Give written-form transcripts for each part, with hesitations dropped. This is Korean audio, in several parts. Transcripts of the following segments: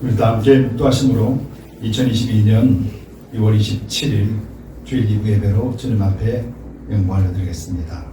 우리 다 함께 묵도하심으로 2022년 6월 27일 주일 기부 예배로 주님 앞에 영광을 드리겠습니다.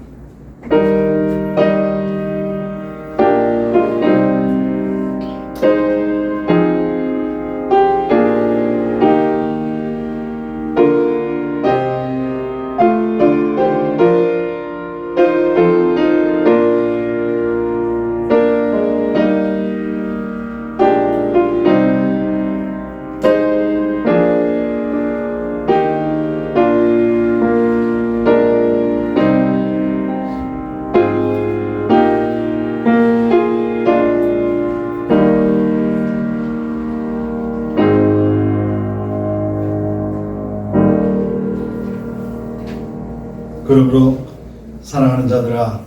그러므로 사랑하는 자들아,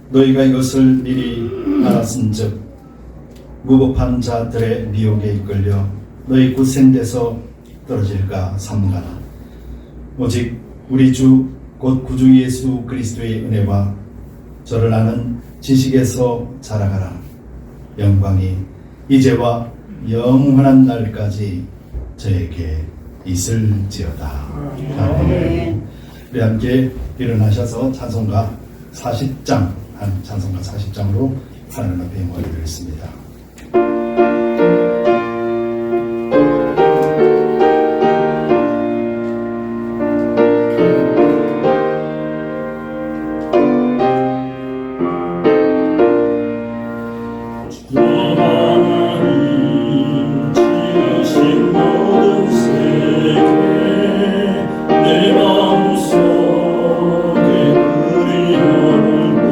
너희가 이것을 미리 알았은즉 무법한 자들의 미혹에 이끌려 너희 굳센데서 떨어질까 삼가나. 오직 우리 주 곧 구주 예수 그리스도의 은혜와 저를 아는 지식에서 자라가라. 영광이 이제와 영원한 날까지 저에게 있을지어다. 아멘. 우리 함께 일어나셔서 찬송가 40장, 찬송가 40장으로 하나님 앞에 영광을 드리겠습니다. 내 마음속에 그리워할 때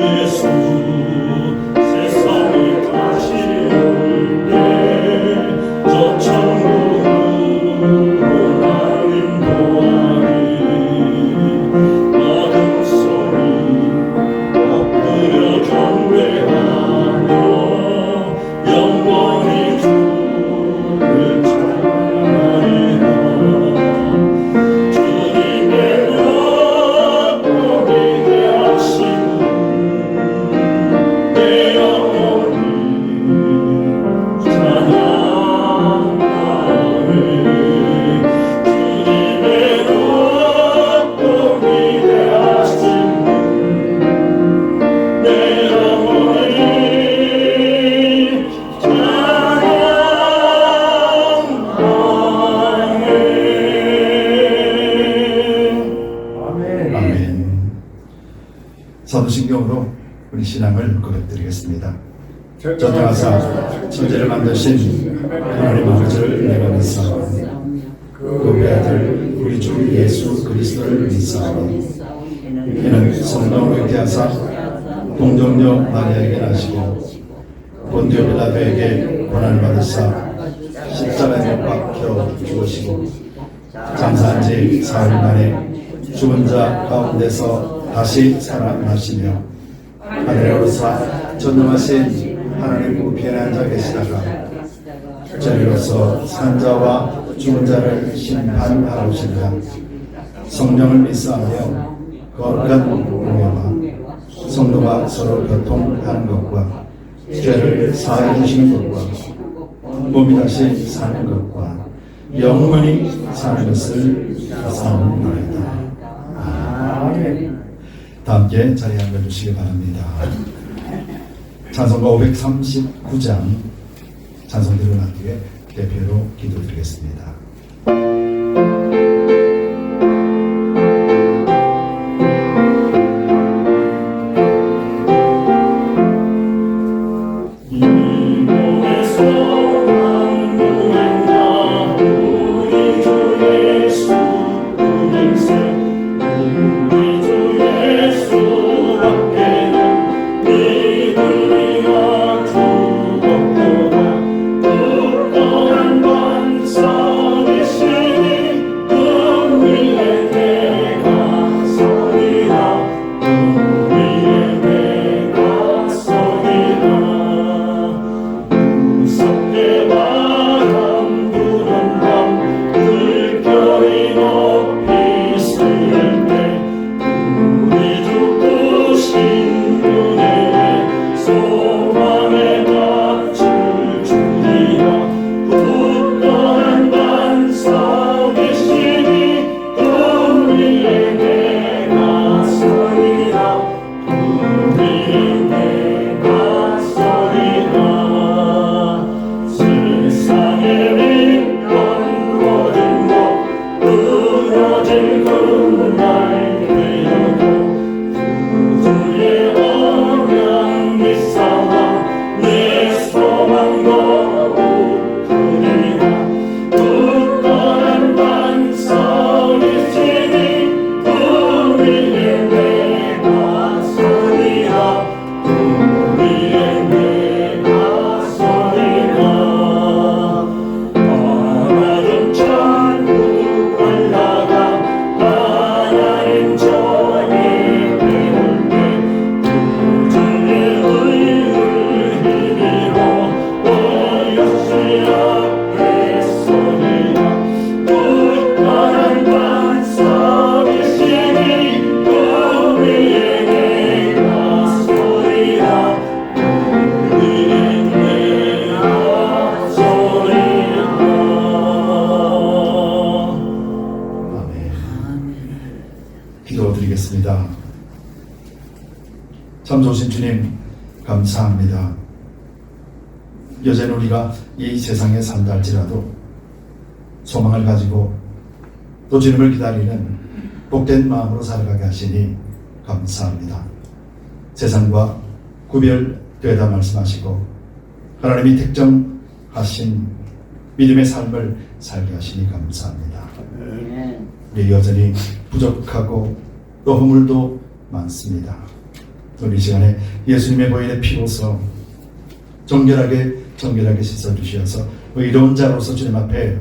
예수 세상이 다시 올 때 저 천국으로 날 인도하리 어둠 소리 엎드려 경배하며 영원히 주를 찬양하리라 주님의 너무 위대하심은 내 영혼이 찬양하네 주님의 너무 위대하심은 내 영혼이 찬양하네. 아멘. 사도신경으로 우리 신앙을 고백드리겠습니다. 전능하사 천지를 만드신 하나님 아버지를 내가 믿사오니 그 외아들 우리 주 예수 그리스도를 믿사오니 이는 성령으로 잉태하사 동정녀 마리아에게 나시고 본디오 빌라도에게 고난을 받으사 십자가에 못 박혀 죽으시고 장사한 지 사흘 만에 죽은 자 가운데서 다시 살아나시며 하늘에 오르사 전능하신 하나님 우편에 앉아 계시다가 저리로서 산자와 죽은 자를 심판하러 오시리라. 성령을 믿사하며 거룩한 공예와 성도가 서로 교통하는 것과 죄를 사하여 주시는 것과 몸이 다시 사는 것과 영원히 사는 것을 사옵나이다. 아멘. 다 함께 자리에 앉아주시기 바랍니다. 찬송가 539장 찬송 드리는 뒤에 대표로 기도드리겠습니다. 기도드리겠습니다. 참 좋으신 주님 감사합니다. 여전히 우리가 이 세상에 산다 할지라도 소망을 가지고 또 주님을 기다리는 복된 마음으로 살아가게 하시니 감사합니다. 세상과 구별되다 말씀하시고 하나님이 택정하신 믿음의 삶을 살게 하시니 감사합니다. 우리 여전히 부족하고 또 허물도 많습니다. 우리 시간에 예수님의 보혈의 피로서 정결하게 씻어주시어서 의로운 자로서 주님 앞에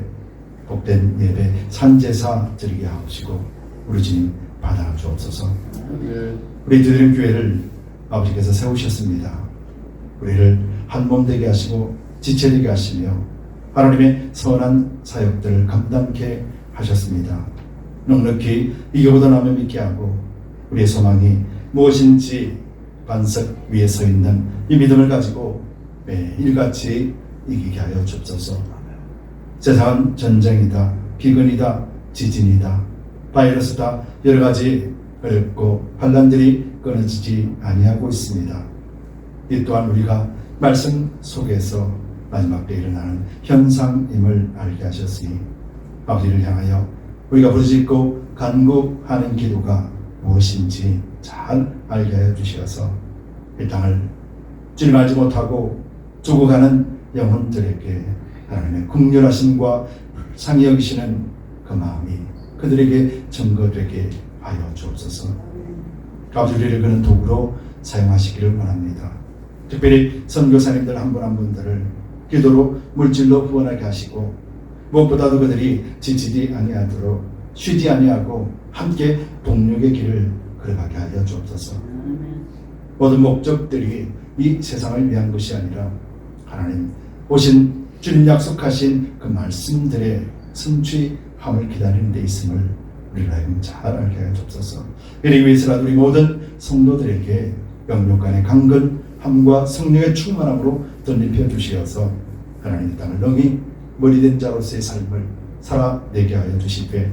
복된 예배 산제사 드리게 하시고 우리 주님 받아 주옵소서. 우리 드림 교회를 아버지께서 세우셨습니다. 우리를 한 몸 되게 하시고 지체되게 하시며 하나님의 선한 사역들을 감당케 하셨습니다. 넉넉히 이거보다 남을 믿게 하고 우리의 소망이 무엇인지 반석 위에 서 있는 이 믿음을 가지고 매일같이 이기게 하여 주옵소서. 세상은 전쟁이다, 기근이다, 지진이다, 바이러스다, 여러 가지 어렵고 환난들이 끊어지지 아니하고 있습니다. 이 또한 우리가 말씀 속에서 마지막 때 일어나는 현상임을 알게 하셨으니 아버지를 향하여 우리가 부르짖고 간구하는 기도가 무엇인지 잘 알게 하여 주시어서 이 땅을 주님 알지 못하고 죽어가는 영혼들에게 하나님의 긍휼하심과 상히 여기시는 그 마음이 그들에게 증거되게 하여 주옵소서. 아버지 우리를 그런 도구로 사용하시기를 원합니다. 특별히 선교사님들 한 분 한 분들을 기도로 물질로 후원하게 하시고 무엇보다도 그들이 지치지 아니하도록 쉬지 아니하고 함께 동력의 길을 걸어가게 하여 주옵소서. 모든 목적들이 이 세상을 위한 것이 아니라 하나님 오신 주님 약속하신 그 말씀들의 성취함을 기다리는 데 있음을 우리가 잘 알게 하여 주옵소서. 이를 위해서라도 우리 모든 성도들에게 영육간의 강건함과 성령의 충만함으로 덧입혀 주시어서 하나님 땅을 능히 머리된 자로서의 삶을 살아내게 하여 주시되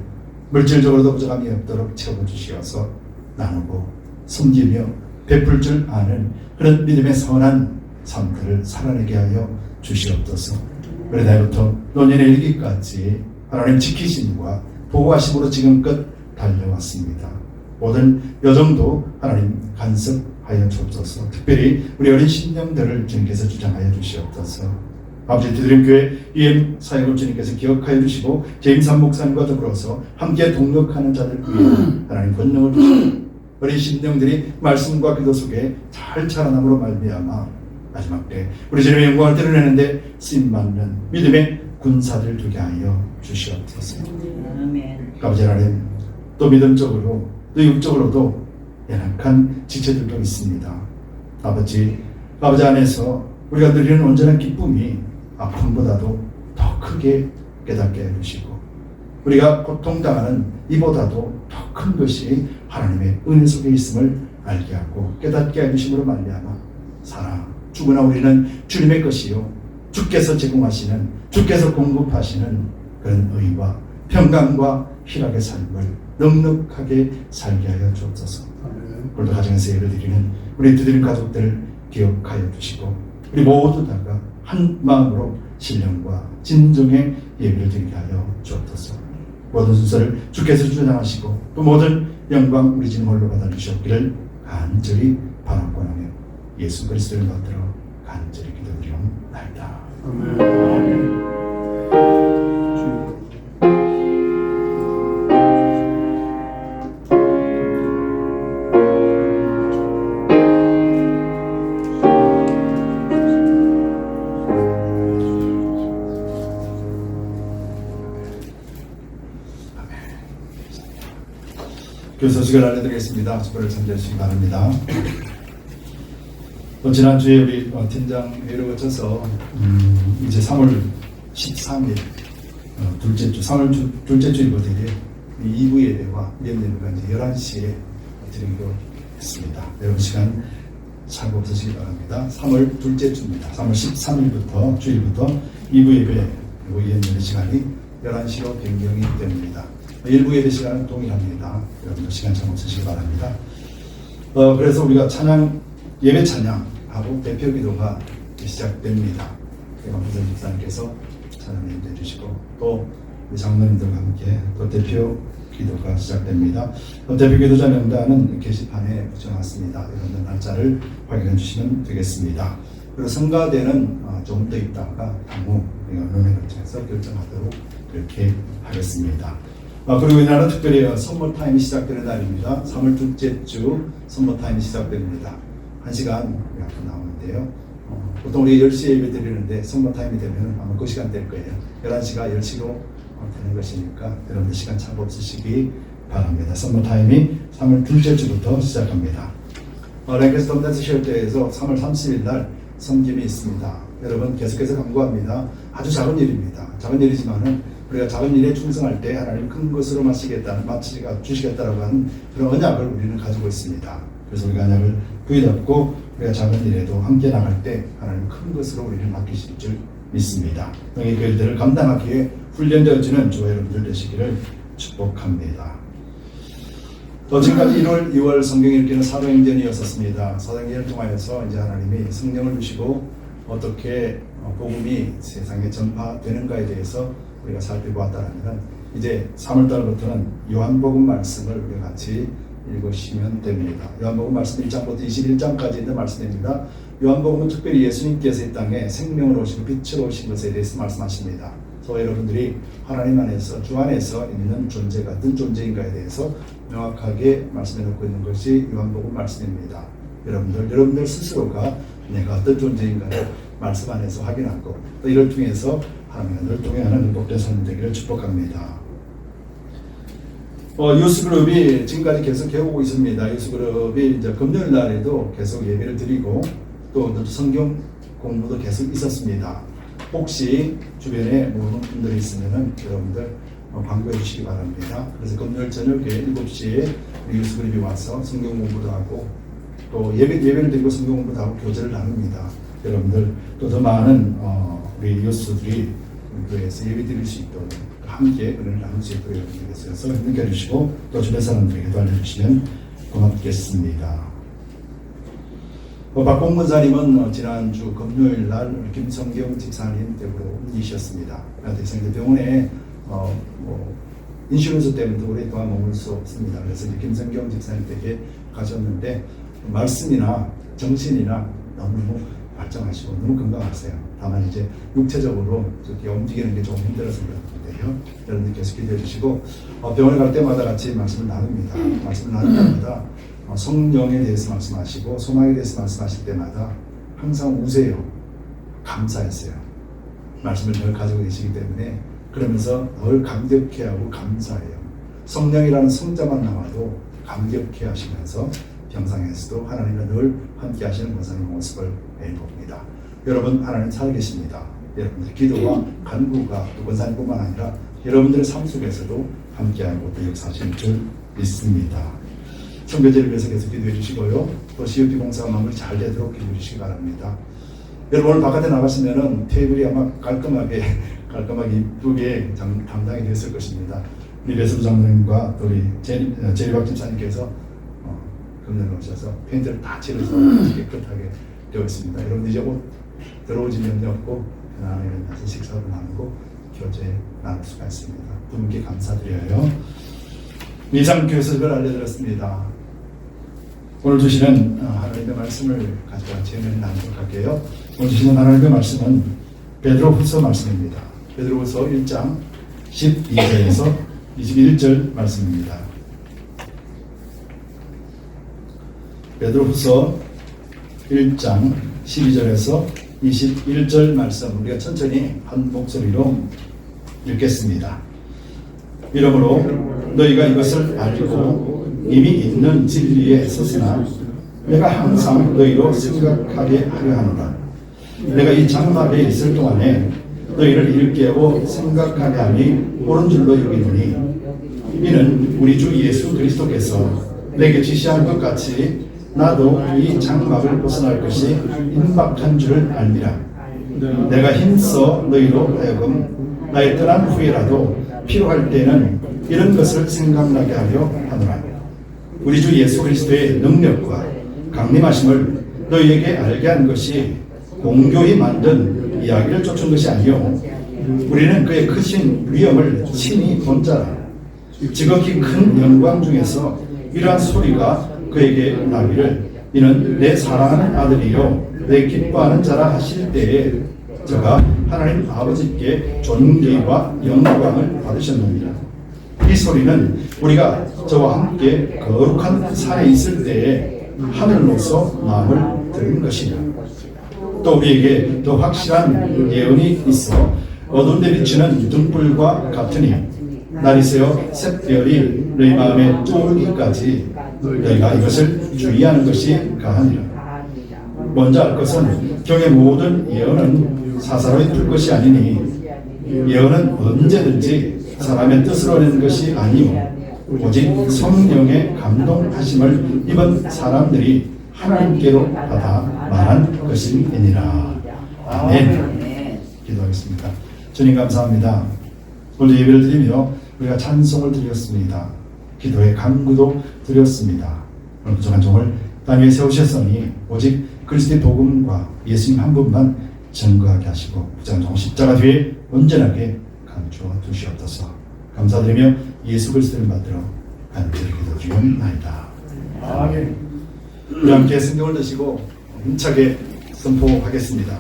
물질적으로도 부족함이 없도록 채워주시어서 나누고 섬기며 베풀 줄 아는 그런 믿음의 선한 삶들을 살아내게 하여 주시옵소서. 우리 나이부터 노년의 일기까지 하나님 지키심과 보호하심으로 지금껏 달려왔습니다. 모든 여정도 하나님 간섭하여 주옵소서. 특별히 우리 어린 신령들을 주님께서 주장하여 주시옵소서. 아버지 드림교회 EM 사역을 주님께서 기억하여 주시고 제임산 목사님과 더불어서 함께 동력하는 자들 위해 하나님 권능을 주시고 어린 신령들이 말씀과 기도 속에 잘 자라남으로 말미암아 마지막 때 우리 주님의 영광을 드러내는데 쓰임받는 믿음의 군사들 되게 하여 주시옵소서. 아버지 하나님 또 믿음적으로 또 육적으로도 연약한 지체들도 있습니다. 아버지 안에서 우리가 누리는 온전한 기쁨이 아픔보다도 더 크게 깨닫게 해주시고 우리가 고통당하는 이보다도 더 큰 것이 하나님의 은혜 속에 있음을 알게 하고 깨닫게 해주심으로 말미암아 살아 죽으나 우리는 주님의 것이요 주께서 제공하시는 주께서 공급하시는 그런 의와 평강과 희락의 삶을 넉넉하게 살게 하여 주옵소서. 오늘도 가정에서 예를 드리는 우리 두드림 가족들을 기억하여 주시고 우리 모두 다가 한 마음으로 신령과 진정의 예배를 드리게 하여 주옵소서. 모든 순서를 주께서 주장하시고 또 모든 영광 우리 주님 홀로 받아주셨기를 간절히 바라고나며 예수 그리스도를 받들어 간절히 기도드리옵나이다. 아멘. 그 소식을 알려드리겠습니다. 주보를 참조해 주시기 바랍니다. 지난주에 우리 팀장 회의를 거쳐서 이제 3월 13일 둘째 주 3월 둘째 주일부터 2부 예배와 예배가 이제 11시에 드리기로 했습니다. 여러분 시간 참고 없으시기 바랍니다. 3월 둘째 주입니다. 3월 13일부터 주일부터 2부 예배 그리고 예배 시간이 11시로 변경이 됩니다. 일부 예배 시간은 동일합니다. 여러분들 시간 참 없으시기 바랍니다. 그래서 우리가 예배 찬양하고 대표 기도가 시작됩니다. 박부선 집사님께서 찬양을 인도해 주시고 또 우리 장로님들과 함께 또 대표 기도가 시작됩니다. 대표 기도자 명단은 게시판에 붙여놨습니다. 여러분들 날짜를 확인해 주시면 되겠습니다. 그리고 성가대는 조금 더 있다가 향후 논의를 통해서 결정하도록 그렇게 하겠습니다. 그리고 이날은 특별히 선모 타임이 시작되는 날입니다. 3월 둘째 주 선모 타임이 시작됩니다. 1시간 앞으로 나오는데요. 보통 우리 10시에 예배 드리는데 성모 타임이 되면 아마 그 시간 될 거예요. 11시가 10시로 되는 것이니까 여러분들 시간 참 없으시기 바랍니다. 성모 타임이 3월 둘째 주부터 시작합니다. 랭캐스터 홈댄스쉘터에서 3월 30일 날 섬김이 있습니다. 여러분 계속해서 강구합니다. 아주 작은 일입니다. 작은 일이지만은 우리가 작은 일에 충성할 때 하나님 큰 것으로 주시겠다라고 하는 그런 언약을 우리는 가지고 있습니다. 그래서 우리가 언약을 부여잡고 우리가 작은 일에도 함께 나갈 때 하나님 큰 것으로 우리를 맡기실 줄 믿습니다. 이 그 일들을 감당하기에 훈련되어지는 저와 여러분들 되시기를 축복합니다. 지금까지 1월, 2월 성경 읽기는 사도행전이었었습니다. 사도행전을 통하여서 이제 하나님이 성령을 주시고 어떻게 복음이 세상에 전파되는가에 대해서 우리가 살펴보았다면 이제 3월달부터는 요한복음 말씀을 우리가 같이 읽으시면 됩니다. 요한복음 말씀 1장부터 21장까지 있는 말씀입니다. 요한복음은 특별히 예수님께서 이 땅에 생명으로 오시고 빛으로 오신 것에 대해서 말씀하십니다. 저 여러분들이 하나님 안에서 주 안에서 있는 존재가 어떤 존재인가에 대해서 명확하게 말씀해 놓고 있는 것이 요한복음 말씀입니다. 여러분들 스스로가 내가 어떤 존재인가를 말씀 안에서 확인하고 또 이를 통해서 하나님을 통해하는 복된 삶 되기를 축복합니다. 유스그룹이 지금까지 계속 해오고 있습니다. 유스그룹이 이제 금요일 날에도 계속 예배를 드리고 또 성경 공부도 계속 있었습니다. 혹시 주변에 모르는 분들이 있으면은 여러분들 광고해 주시기 바랍니다. 그래서 금요일 저녁에 7시에 유스그룹이 와서 성경 공부도 하고 또 예배를 드리고 성경 공부도 하고 교제를 나눕니다. 여러분들 또 더 많은 우리 유스들이 교회에서 예배 드릴 수 있도록 함께 은혜를 나눌 수 있도록 여러분들께서 힘내게 해주시고 또 주변 사람들에게도 알려주시면 고맙겠습니다. 박봉 문사님은 지난주 금요일 날 김성경 집사님 댁으로 옮기셨습니다. 그래서 병원에 인슈런스 때문에 오랫동안 머물 수 없습니다. 그래서 김성경 집사님 댁에 가셨는데 말씀이나 정신이나 너무 발전하시고 너무 건강하세요. 다만 이제 육체적으로 이렇게 움직이는 게 좀 힘들어서 그런데요. 여러분들 계속 기도해 주시고 병원에 갈 때마다 같이 말씀을 나눕니다. 말씀을 나눌 때마다 성령에 대해서 말씀하시고 소망에 대해서 말씀하실 때마다 항상 우세요. 감사했어요. 말씀을 늘 가지고 계시기 때문에 그러면서 늘 감격해하고 감사해요. 성령이라는 성자만 나와도 감격해 하시면서 병상에서도 하나님과 늘 함께 하시는 권사님 모습을 봅니다. 여러분 하나님 살아계십니다. 여러분들의 기도와 간구가 또 권사님뿐만 아니라 여러분들의 삶 속에서도 함께하고 또 역사하실 줄 믿습니다. 청교제를 위해서 계속 기도해 주시고요. 또 CUP 공사가 마무리 잘 되도록 기도해 주시기 바랍니다. 여러분 오늘 바깥에 나가시면은 테이블이 아마 깔끔하게 이쁘게 담당이 됐을 것입니다. 우리 배수부 장로님과 또 우리 제리박 집사님께서 금년에 오셔서 페인트를 다 칠해서 깨끗하게 되어 있습니다. 여러분 이제 옷 들어오지 면이 없고 편안하게 만나서 식사를 나누고 교제 나눌 수가 있습니다. 두 분께 감사드려요. 이상 교습을 알려드렸습니다. 오늘 주시는 하나님의 말씀을 가지고 같이 은혜를 나누도록 할게요. 오늘 주시는 하나님의 말씀은 베드로후서 말씀입니다. 베드로후서 1장 12절에서 21절 말씀입니다. 베드로후서 1장 12절에서 21절 말씀 우리가 천천히 한 목소리로 읽겠습니다. 이러므로 너희가 이것을 알고 이미 있는 진리에 섰으나 내가 항상 너희로 생각하게 하려 하노라. 내가 이 장막에 있을 동안에 너희를 일깨워 생각하게 하니 옳은 줄로 여기노니 이는 우리 주 예수 그리스도께서 내게 지시한 것 같이 나도 이 장막을 벗어날 것이 임박한 줄 알미라. 내가 힘써 너희로 하여금 나의 떠난 후에라도 필요할 때는 이런 것을 생각나게 하려 하노라. 우리 주 예수 그리스도의 능력과 강림하심을 너희에게 알게 한 것이 공교히 만든 이야기를 쫓은 것이 아니요 우리는 그의 크신 위엄을 친히 본 자라. 지극히 큰 영광 중에서 이러한 소리가 그에게 나기를 이는 내 사랑하는 아들이요 내 기뻐하는 자라 하실 때에 저가 하나님 아버지께 존귀와 영광을 받으셨느니라. 이 소리는 우리가 저와 함께 거룩한 산에 있을 때에 하늘로서 마음을 들은 것이라. 또 우리에게 더 확실한 예언이 있어 어두운 데 비치는 등불과 같으니 날이 새어 샛별이 너희 마음에 떠오르기까지 너희가 이것을 주의하는 것이 가하니라. 먼저 알 것은 경의 모든 예언은 사사로이 풀 것이 아니니 예언은 언제든지 사람의 뜻으로 내는 것이 아니요 오직 성령의 감동하심을 입은 사람들이 하나님께로 받아 말한 것이니라. 아멘. 기도하겠습니다. 주님 감사합니다. 오늘 예배를 드리며 우리가 찬송을 드렸습니다. 기도의 간구도 드렸습니다. 오늘 부족한 종을 땅 위에 세우셨으니 오직 그리스도의 복음과 예수님 한 분만 증거하게 하시고 부족한 종 십자가 뒤에 온전하게 감추어 두시옵소서. 감사드리며 예수 그리스도를 받들어 간절히 기도 드리옵나이다. 아멘. 우리 함께 성경을 드시고 힘차게 선포하겠습니다.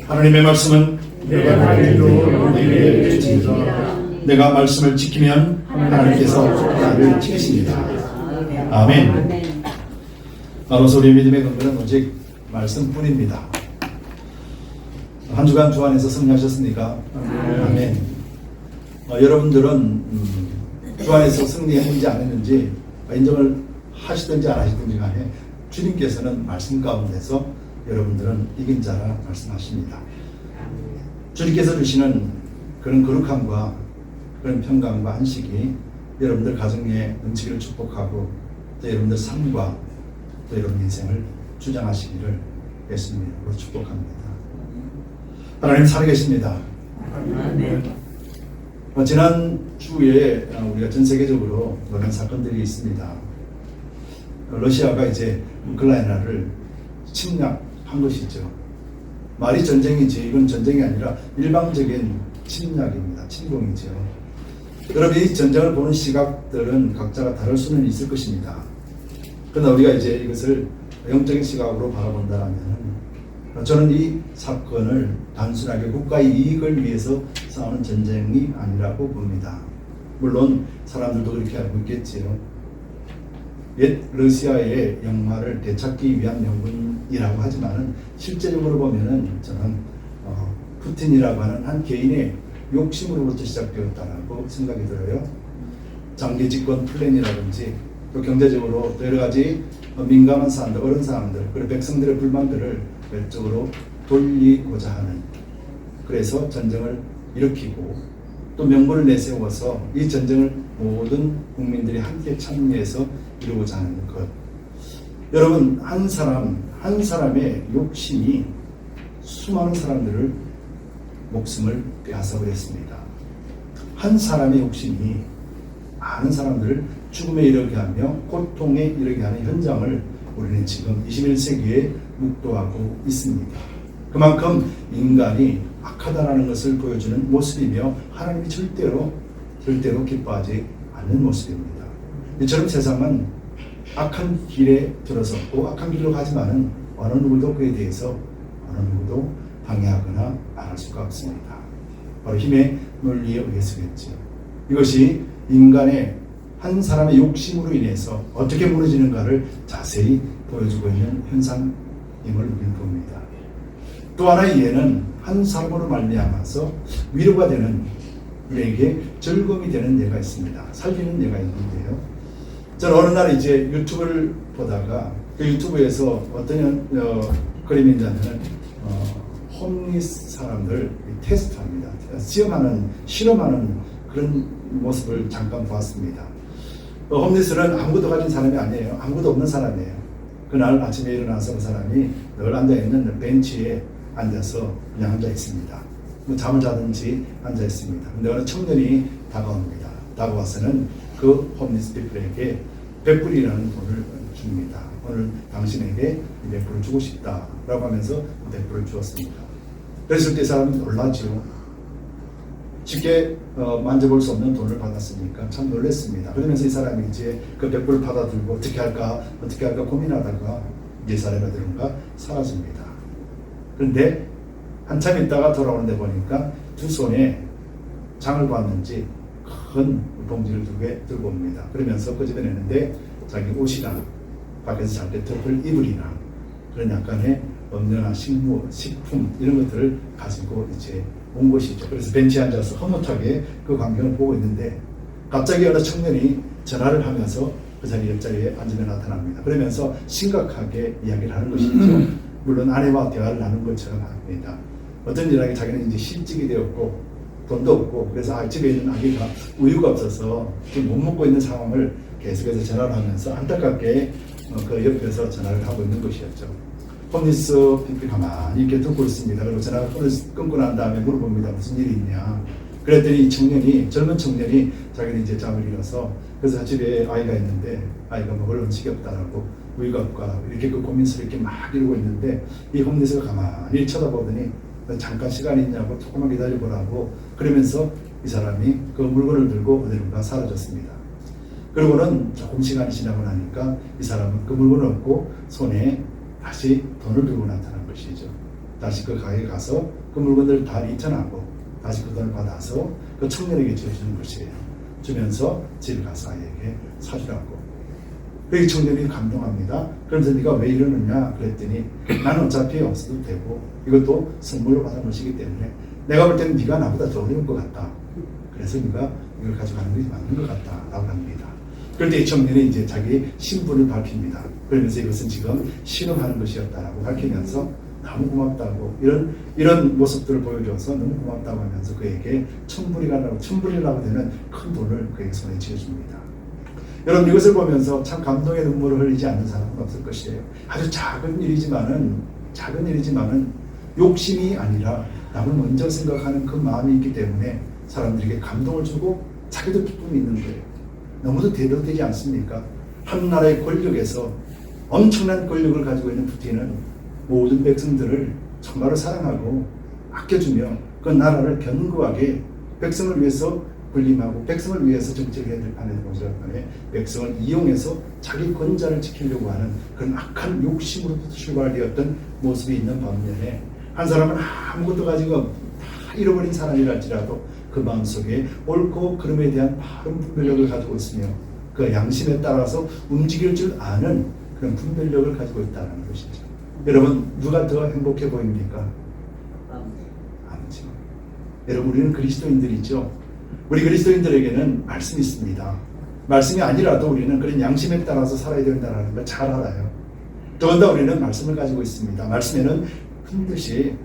하나님의 말씀은 내가 알기로 내게 주시리라. 내가 말씀을 지키면 하나님께서 나를 지키십니다. 아멘. 바로서 우리 믿음의 근거는 오직 말씀뿐입니다. 한 주간 주 안에서 승리하셨습니까? 아멘. 여러분들은 주 안에서 승리했는지 안 했는지 인정을 하시든지 안 하시든지 간에 주님께서는 말씀 가운데서 여러분들은 이긴 자라 말씀하십니다. 주님께서 주시는 그런 거룩함과 그런 평강과 안식이 여러분들 가정에 넘치기를 축복하고 또 여러분들 삶과 또 여러분 인생을 주장하시기를 예수님으로 축복합니다. 하나님 살아계십니다. 지난 주에 우리가 전 세계적으로 많은 사건들이 있습니다. 러시아가 이제 우크라이나를 침략한 것이죠. 말이 전쟁이지 이건 전쟁이 아니라 일방적인 침략입니다. 침공이죠. 여러분 이 전쟁을 보는 시각들은 각자가 다를 수는 있을 것입니다. 그러나 우리가 이제 이것을 영적인 시각으로 바라본다면 저는 이 사건을 단순하게 국가의 이익을 위해서 싸우는 전쟁이 아니라고 봅니다. 물론 사람들도 그렇게 알고 있겠지요. 옛 러시아의 영화를 되찾기 위한 명분이라고 하지만은 실제적으로 보면은 저는 푸틴이라고 하는 한 개인의 욕심으로부터 시작되었다라고 생각이 들어요. 장기 집권 플랜이라든지 또 경제적으로 여러 가지 민감한 사람들, 어려운 사람들, 그리고 백성들의 불만들을 외적으로 돌리고자 하는, 그래서 전쟁을 일으키고 또 명분을 내세워서 이 전쟁을 모든 국민들이 함께 참여해서 이루고자 하는 것. 여러분 한 사람의 욕심이 수많은 사람들을 목숨을 빼앗아버렸습니다. 한 사람의 욕심이 많은 사람들을 죽음에 이르게 하며 고통에 이르게 하는 현장을 우리는 지금 21세기에 묵도하고 있습니다. 그만큼 인간이 악하다라는 것을 보여주는 모습이며 하나님이 절대로 기뻐하지 않는 모습입니다. 이처럼 세상은 악한 길에 들어섰고 악한 길로 가지만은 어느 누구도 그에 대해서 어느 누구도 방해하거나 말할 수가 없습니다. 바로 힘의 논리에 의해서겠죠. 이것이 인간의 한 사람의 욕심으로 인해서 어떻게 무너지는가를 자세히 보여주고 있는 현상임을 우리는 봅니다. 또 하나의 예는 한 사람으로 말미암아서 위로가 되는, 우리에게 즐거움이 되는 예가 있습니다. 살리는 예가 있는데요. 저는 어느 날 이제 유튜브를 보다가 그 유튜브에서 어떤 그림이 있냐면 홈리스 사람들 테스트합니다. 실험하는 그런 모습을 잠깐 보았습니다. 홈리스는 아무것도 가진 사람이 아니에요. 아무것도 없는 사람이에요. 그날 아침에 일어나서 그 사람이 늘 앉아있는 벤치에 앉아서 그냥 앉아 있습니다. 뭐 잠을 자든지 앉아 있습니다. 근데 어느 청년이 다가옵니다. 다가와서는 그 홈리스 피플에게 100불이라는 돈을 줍니다. 오늘 당신에게 100불을 주고 싶다라고 하면서 100불을 주었습니다. 그랬을 때 사람이 놀라죠. 쉽게 만져볼 수 없는 돈을 받았으니까 참 놀랐습니다. 그러면서 이 사람이 이제 그 100불을 받아들고 어떻게 할까 고민하다가 이 사람이 어디론가 사라집니다. 그런데 한참 있다가 돌아오는데 보니까 두 손에 장을 봤는지 큰 봉지를 들고 옵니다. 그러면서 끄집어내는데 자기 옷이나 밖에서 잘 때 덮을 이불이나 그런 약간의 음료나 식품 이런 것들을 가지고 이제 온 것이죠. 그래서 벤치에 앉아서 흐뭇하게 그 광경을 보고 있는데 갑자기 어느 청년이 전화를 하면서 그 자리 옆자리에 앉으며 나타납니다. 그러면서 심각하게 이야기를 하는 것이죠. 물론 아내와 대화를 나눈 것처럼 합니다. 어떤 일하게 자기는 이제 실직이 되었고 돈도 없고 그래서 집에 있는 아기가 우유가 없어서 지금 못 먹고 있는 상황을 계속해서 전화를 하면서 안타깝게 그 옆에서 전화를 하고 있는 것이었죠. 홈리스 픽픽 가만히 이렇게 듣고 있습니다. 그리고 전화가 끊고 난 다음에 물어봅니다. 무슨 일이 있냐. 그랬더니 이 청년이, 젊은 청년이 자기는 이제 잠을 잃어서 그래서 집에 아이가 있는데 아이가 먹을 음식이 없다라고 우유가 없고 이렇게 그 고민스럽게 막 이러고 있는데 이 홈리스가 가만히 쳐다보더니 잠깐 시간이 있냐고 조금만 기다려보라고 그러면서 이 사람이 그 물건을 들고 어디론가 사라졌습니다. 그리고는 조금 시간이 지나고 나니까 이 사람은 그 물건을 얻고 손에 다시 돈을 들고 나타난 것이죠. 다시 그 가게에 가서 그 물건들을 다 리턴하고 다시 그 돈을 받아서 그 청년에게 주어주는 것이에요. 주면서 집에 가서 아이에게 사주라고. 그 청년이 감동합니다. 그래서 네가 왜 이러느냐 그랬더니 나는 어차피 없어도 되고 이것도 선물로 받은 것이기 때문에 내가 볼 때는 네가 나보다 더 어려운 것 같다. 그래서 네가 이걸 가져가는 것이 맞는 것 같다 라고 합니다. 그런데 이 청년이 이제 자기 신분을 밝힙니다. 그러면서 이것은 지금 실험하는 것이었다라고 밝히면서 너무 고맙다고 이런 모습들을 보여줘서 너무 고맙다고 하면서 그에게 천불이라고 되는 큰 돈을 그에게 손에 쥐어줍니다. 여러분 이것을 보면서 참 감동의 눈물을 흘리지 않는 사람은 없을 것이에요. 아주 작은 일이지만은 욕심이 아니라 남을 먼저 생각하는 그 마음이 있기 때문에 사람들에게 감동을 주고 자기도 기쁨이 있는 거예요. 너무도 대도되지 않습니까? 한 나라의 권력에서 엄청난 권력을 가지고 있는 푸틴은 모든 백성들을 정말로 사랑하고 아껴주며 그 나라를 견고하게 백성을 위해서 군림하고 백성을 위해서 정치를 해야 될 판에 백성을 이용해서 자기 권자를 지키려고 하는 그런 악한 욕심으로부터 출발되었던 모습이 있는 반면에 한 사람은 아무것도 가지고 다 잃어버린 사람이랄지라도 그 마음속에 옳고 그름에 대한 바른 분별력을 가지고 있으며 그 양심에 따라서 움직일 줄 아는 그런 분별력을 가지고 있다는 것이죠. 여러분 누가 더 행복해 보입니까? 아니죠. 여러분 우리는 그리스도인들이죠. 우리 그리스도인들에게는 말씀이 있습니다. 말씀이 아니라도 우리는 그런 양심에 따라서 살아야 된다는 걸 잘 알아요. 더군다나 우리는 말씀을 가지고 있습니다. 말씀에는 반드시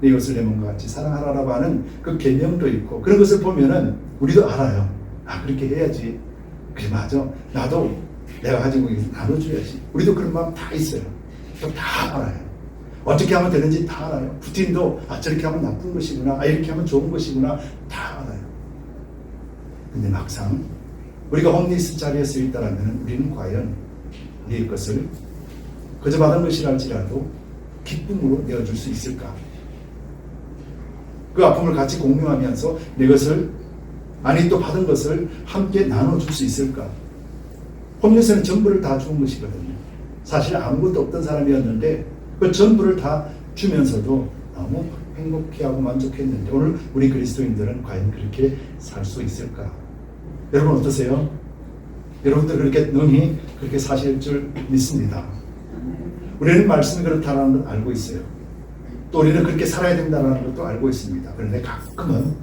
내 이웃을 내 몸과 같이 사랑하라고 하는 그 계명도 있고 그런 것을 보면은 우리도 알아요. 아 그렇게 해야지. 그래 맞아. 나도 내가 가지고 있는 나눠줘야지. 우리도 그런 마음 다 있어요. 다 알아요. 어떻게 하면 되는지 다 알아요. 푸틴도 저렇게 하면 나쁜 것이구나. 이렇게 하면 좋은 것이구나. 다 알아요. 근데 막상 우리가 홈리스 자리에 서 있다면 우리는 과연 네 것을 그저 받은 것이랄지라도 기쁨으로 내어줄 수 있을까? 그 아픔을 같이 공유하면서 내 것을 또 받은 것을 함께 나눠줄 수 있을까? 홈리스는 전부를 다 준 것이거든요. 사실 아무것도 없던 사람이었는데 그 전부를 다 주면서도 너무 행복해하고 만족했는데 오늘 우리 그리스도인들은 과연 그렇게 살 수 있을까? 여러분 어떠세요? 여러분들 그렇게 능히 그렇게 사실 줄 믿습니다. 우리는 말씀이 그렇다는 걸 알고 있어요. 또 우리는 그렇게 살아야 된다는 것도 알고 있습니다. 그런데 가끔은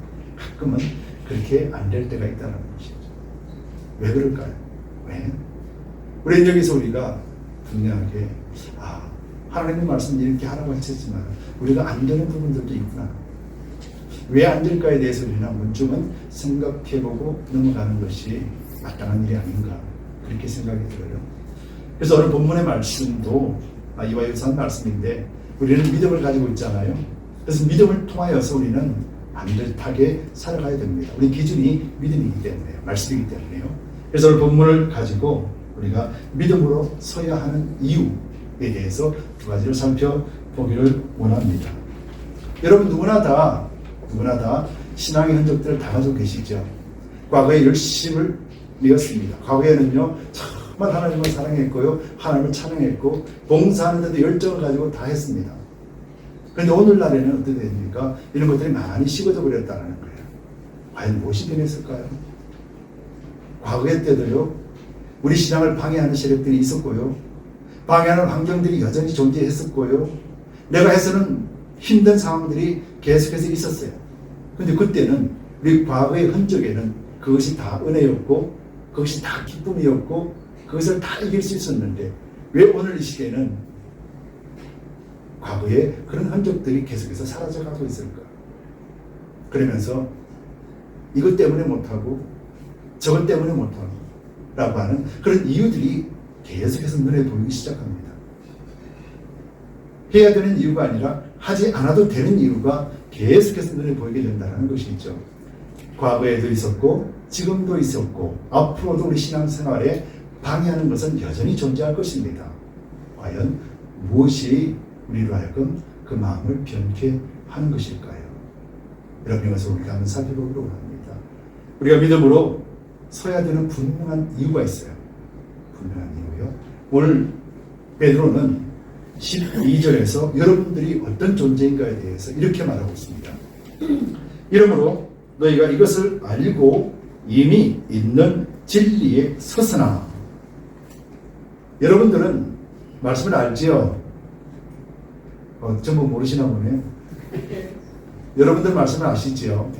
그렇게 안 될 때가 있다는 것이죠. 왜 그럴까요? 왜? 우리는 여기서 우리가 분명하게 하나님의 말씀 이렇게 하라고 했지만 우리가 안 되는 부분들도 있구나. 왜 안 될까에 대해서 우리는 한 번쯤은 생각해보고 넘어가는 것이 마땅한 일이 아닌가 그렇게 생각이 들어요. 그래서 오늘 본문의 말씀도 이와 유사한 말씀인데 우리는 믿음을 가지고 있잖아요. 그래서 믿음을 통하여서 우리는 반듯하게 살아가야 됩니다. 우리 기준이 믿음이기 때문에요. 말씀이기 때문에요. 그래서 오늘 본문을 가지고 우리가 믿음으로 서야 하는 이유에 대해서 두 가지를 살펴보기를 원합니다. 여러분 누구나 다 신앙의 흔적들을 다 가지고 계시죠. 과거에 열심을 내었습니다. 과거에는요 정말 하나님을 사랑했고요 하나님을 찬양했고 봉사하는 데도 열정을 가지고 다 했습니다. 그런데 오늘날에는 어떻게 됩니까? 이런 것들이 많이 식어져 버렸다는 거예요. 과연 무엇이 변했을까요? 과거의 때도요 우리 신앙을 방해하는 세력들이 있었고요. 방해하는 환경들이 여전히 존재했었고요. 내가 해서는 힘든 상황들이 계속해서 있었어요. 근데 그때는 우리 과거의 흔적에는 그것이 다 은혜였고 그것이 다 기쁨이었고 그것을 다 이길 수 있었는데 왜 오늘 이 시대는 과거에 그런 흔적들이 계속해서 사라져가고 있을까? 그러면서 이것 때문에 못하고 저것 때문에 못하고 라고 하는 그런 이유들이 계속해서 눈에 보이기 시작합니다. 해야 되는 이유가 아니라 하지 않아도 되는 이유가 계속해서 눈에 보이게 된다는 것이죠. 과거에도 있었고 지금도 있었고 앞으로도 우리 신앙생활에 방해하는 것은 여전히 존재할 것입니다. 과연 무엇이 우리로 하여금 그 마음을 변케 하는 것일까요? 여러분, 이것을 우리가 한번 살펴보도록 합니다. 우리가 믿음으로 서야 되는 분명한 이유가 있어요. 분명한 이유요. 오늘 베드로는 12절에서 여러분들이 어떤 존재인가에 대해서 이렇게 말하고 있습니다. 이러므로 너희가 이것을 알고 이미 있는 진리에 서서나. 여러분들은 말씀을 알지요? 전부 모르시나 보네. 여러분들 말씀을 아시지요?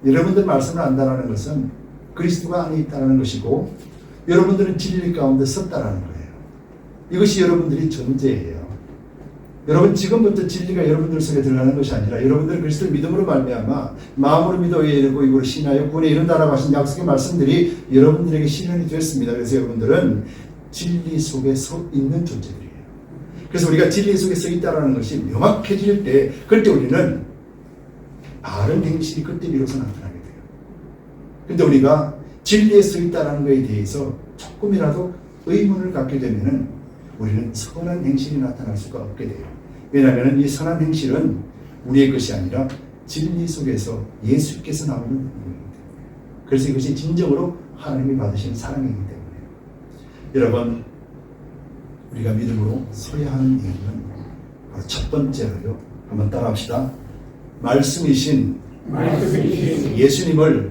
여러분들 말씀을 안다는 것은 그리스도가 안에 있다는 것이고 여러분들은 진리 가운데 섰다라는 거예요. 이것이 여러분들이 존재예요. 여러분, 지금부터 진리가 여러분들 속에 들어가는 것이 아니라 여러분들 그리스도를 믿음으로 말미암아 마음으로 믿어 이르고 입으로 신하여 구원에 이른다라고 하신 약속의 말씀들이 여러분들에게 실현이 됐습니다. 그래서 여러분들은 진리 속에 서 있는 존재들이에요. 그래서 우리가 진리 속에 서 있다라는 것이 명확해질 때 그때 우리는 바른 행실이 그때 비로소 나타나게 돼요. 근데 우리가 진리에 서 있다라는 것에 대해서 조금이라도 의문을 갖게 되면은 우리는 선한 행실이 나타날 수가 없게 돼요. 왜냐하면 이 선한 행실은 우리의 것이 아니라 진리 속에서 예수께서 나오는 부분입니다. 그래서 이것이 진정으로 하나님이 받으시는 사랑이기 때문에 여러분, 우리가 믿음으로 서야 하는 이유는 바로 첫 번째로요. 한번 따라합시다. 말씀이신 예수님을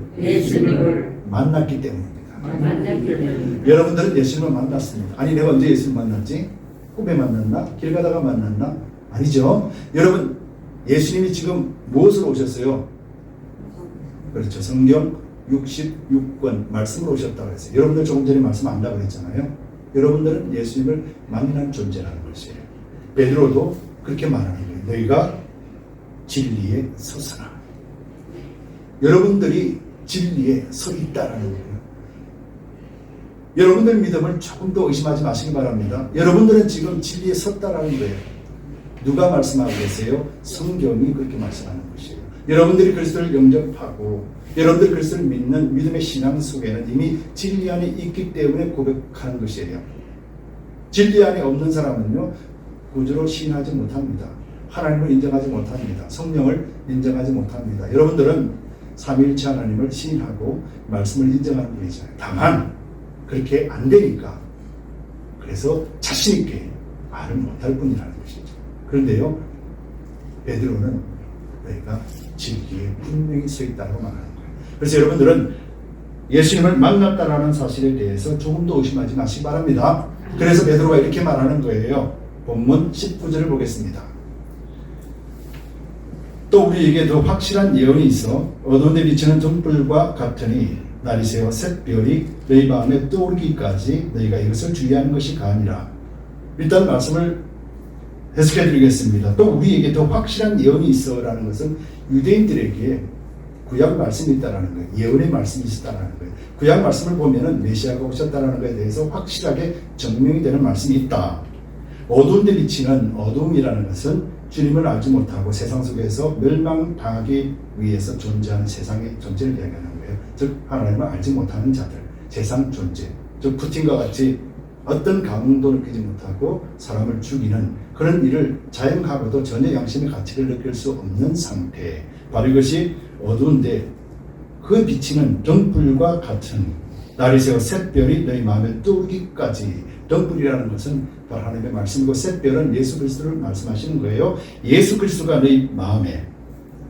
만났기 때문입니다. 여러분들은 예수님을 만났습니다. 아니, 내가 언제 예수님을 만났지? 꿈에 만났나? 길 가다가 만났나? 아니죠. 여러분, 예수님이 지금 무엇으로 오셨어요? 그렇죠. 성경 66권 말씀으로 오셨다고 했어요. 여러분들 조금 전에 말씀 안다고 했잖아요. 여러분들은 예수님을 만난 존재라는 것이에요. 베드로도 그렇게 말하는 거예요. 너희가 진리에 서서라. 여러분들이 진리에 서 있다라는 거예요. 여러분들 믿음을 조금 더 의심하지 마시기 바랍니다. 여러분들은 지금 진리에 섰다라는 거예요. 누가 말씀하고 계세요? 성경이 그렇게 말씀하는 것이에요. 여러분들이 그리스도를 영접하고 여러분들이 그리스도를 믿는 믿음의 신앙 속에는 이미 진리 안에 있기 때문에 고백하는 것이에요. 진리 안에 없는 사람은요, 구주로 시인하지 못합니다. 하나님을 인정하지 못합니다. 성령을 인정하지 못합니다. 여러분들은 삼위일체 하나님을 시인하고 말씀을 인정하는 분이잖아요. 다만 그렇게 안 되니까 그래서 자신 있게 말을 못할 뿐이라는 것이죠. 그런데요, 베드로는 너희가 진리에 분명히 서 있다고 말하는 거예요. 그래서 여러분들은 예수님을 만났다라는 사실에 대해서 조금 더 의심하지 마시기 바랍니다. 그래서 베드로가 이렇게 말하는 거예요. 본문 19절을 보겠습니다. 또 우리에게 더 확실한 예언이 있어 어두운 데 비치는 등불과 같으니 날이 새어 샛별이 너희 마음에 떠오르기까지 너희가 이것을 주의하는 것이 가니라. 일단 말씀을 해석해 드리겠습니다. 또 우리에게 더 확실한 예언이 있어라는 것은 유대인들에게 구약 말씀이 있다라는 거예요. 예언의 말씀이 있다라는 거예요. 구약 말씀을 보면은 메시아가 오셨다라는 것에 대해서 확실하게 증명이 되는 말씀이 있다. 어두운 데 비치는 어두움이라는 것은 주님을 알지 못하고 세상 속에서 멸망당하기 위해서 존재하는 세상의 존재를 이야기하는 거예요. 즉 하나님을 알지 못하는 자들, 세상 존재, 즉 푸틴과 같이 어떤 감흥도 느끼지 못하고 사람을 죽이는 그런 일을 자행하고도 전혀 양심의 가치를 느낄 수 없는 상태, 바로 이것이 어두운데 그 비치는 등불과 같은 날이 새어 샛별이 너희 마음에 떠오르기까지. 등불이라는 것은 바로 하나님의 말씀이고 샛별은 예수 그리스도를 말씀하시는 거예요. 예수 그리스도가 너희 마음에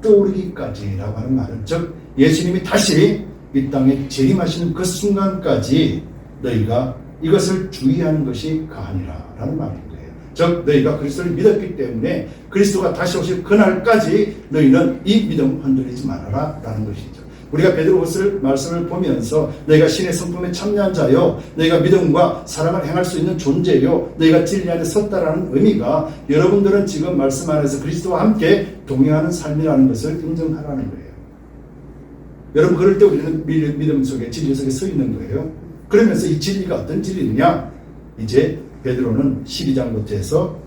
떠오르기까지라고 하는 말은 즉 예수님이 다시 이 땅에 재림하시는 그 순간까지 너희가 이것을 주의하는 것이 가하니라 라는 말인 거예요. 즉 너희가 그리스도를 믿었기 때문에 그리스도가 다시 오실 그날까지 너희는 이 믿음 흔들리지 말아라 라는 것이죠. 우리가 베드로후서 말씀을 보면서 너희가 신의 성품에 참여한 자요, 너희가 믿음과 사랑을 행할 수 있는 존재요, 너희가 진리 안에 섰다라는 의미가 여러분들은 지금 말씀 안에서 그리스도와 함께 동행하는 삶이라는 것을 인정하라는 거예요. 여러분 그럴 때 우리는 믿음 속에 진리 속에 서 있는 거예요. 그러면서 이 진리가 어떤 진리냐? 이제 베드로는 12장부터 해서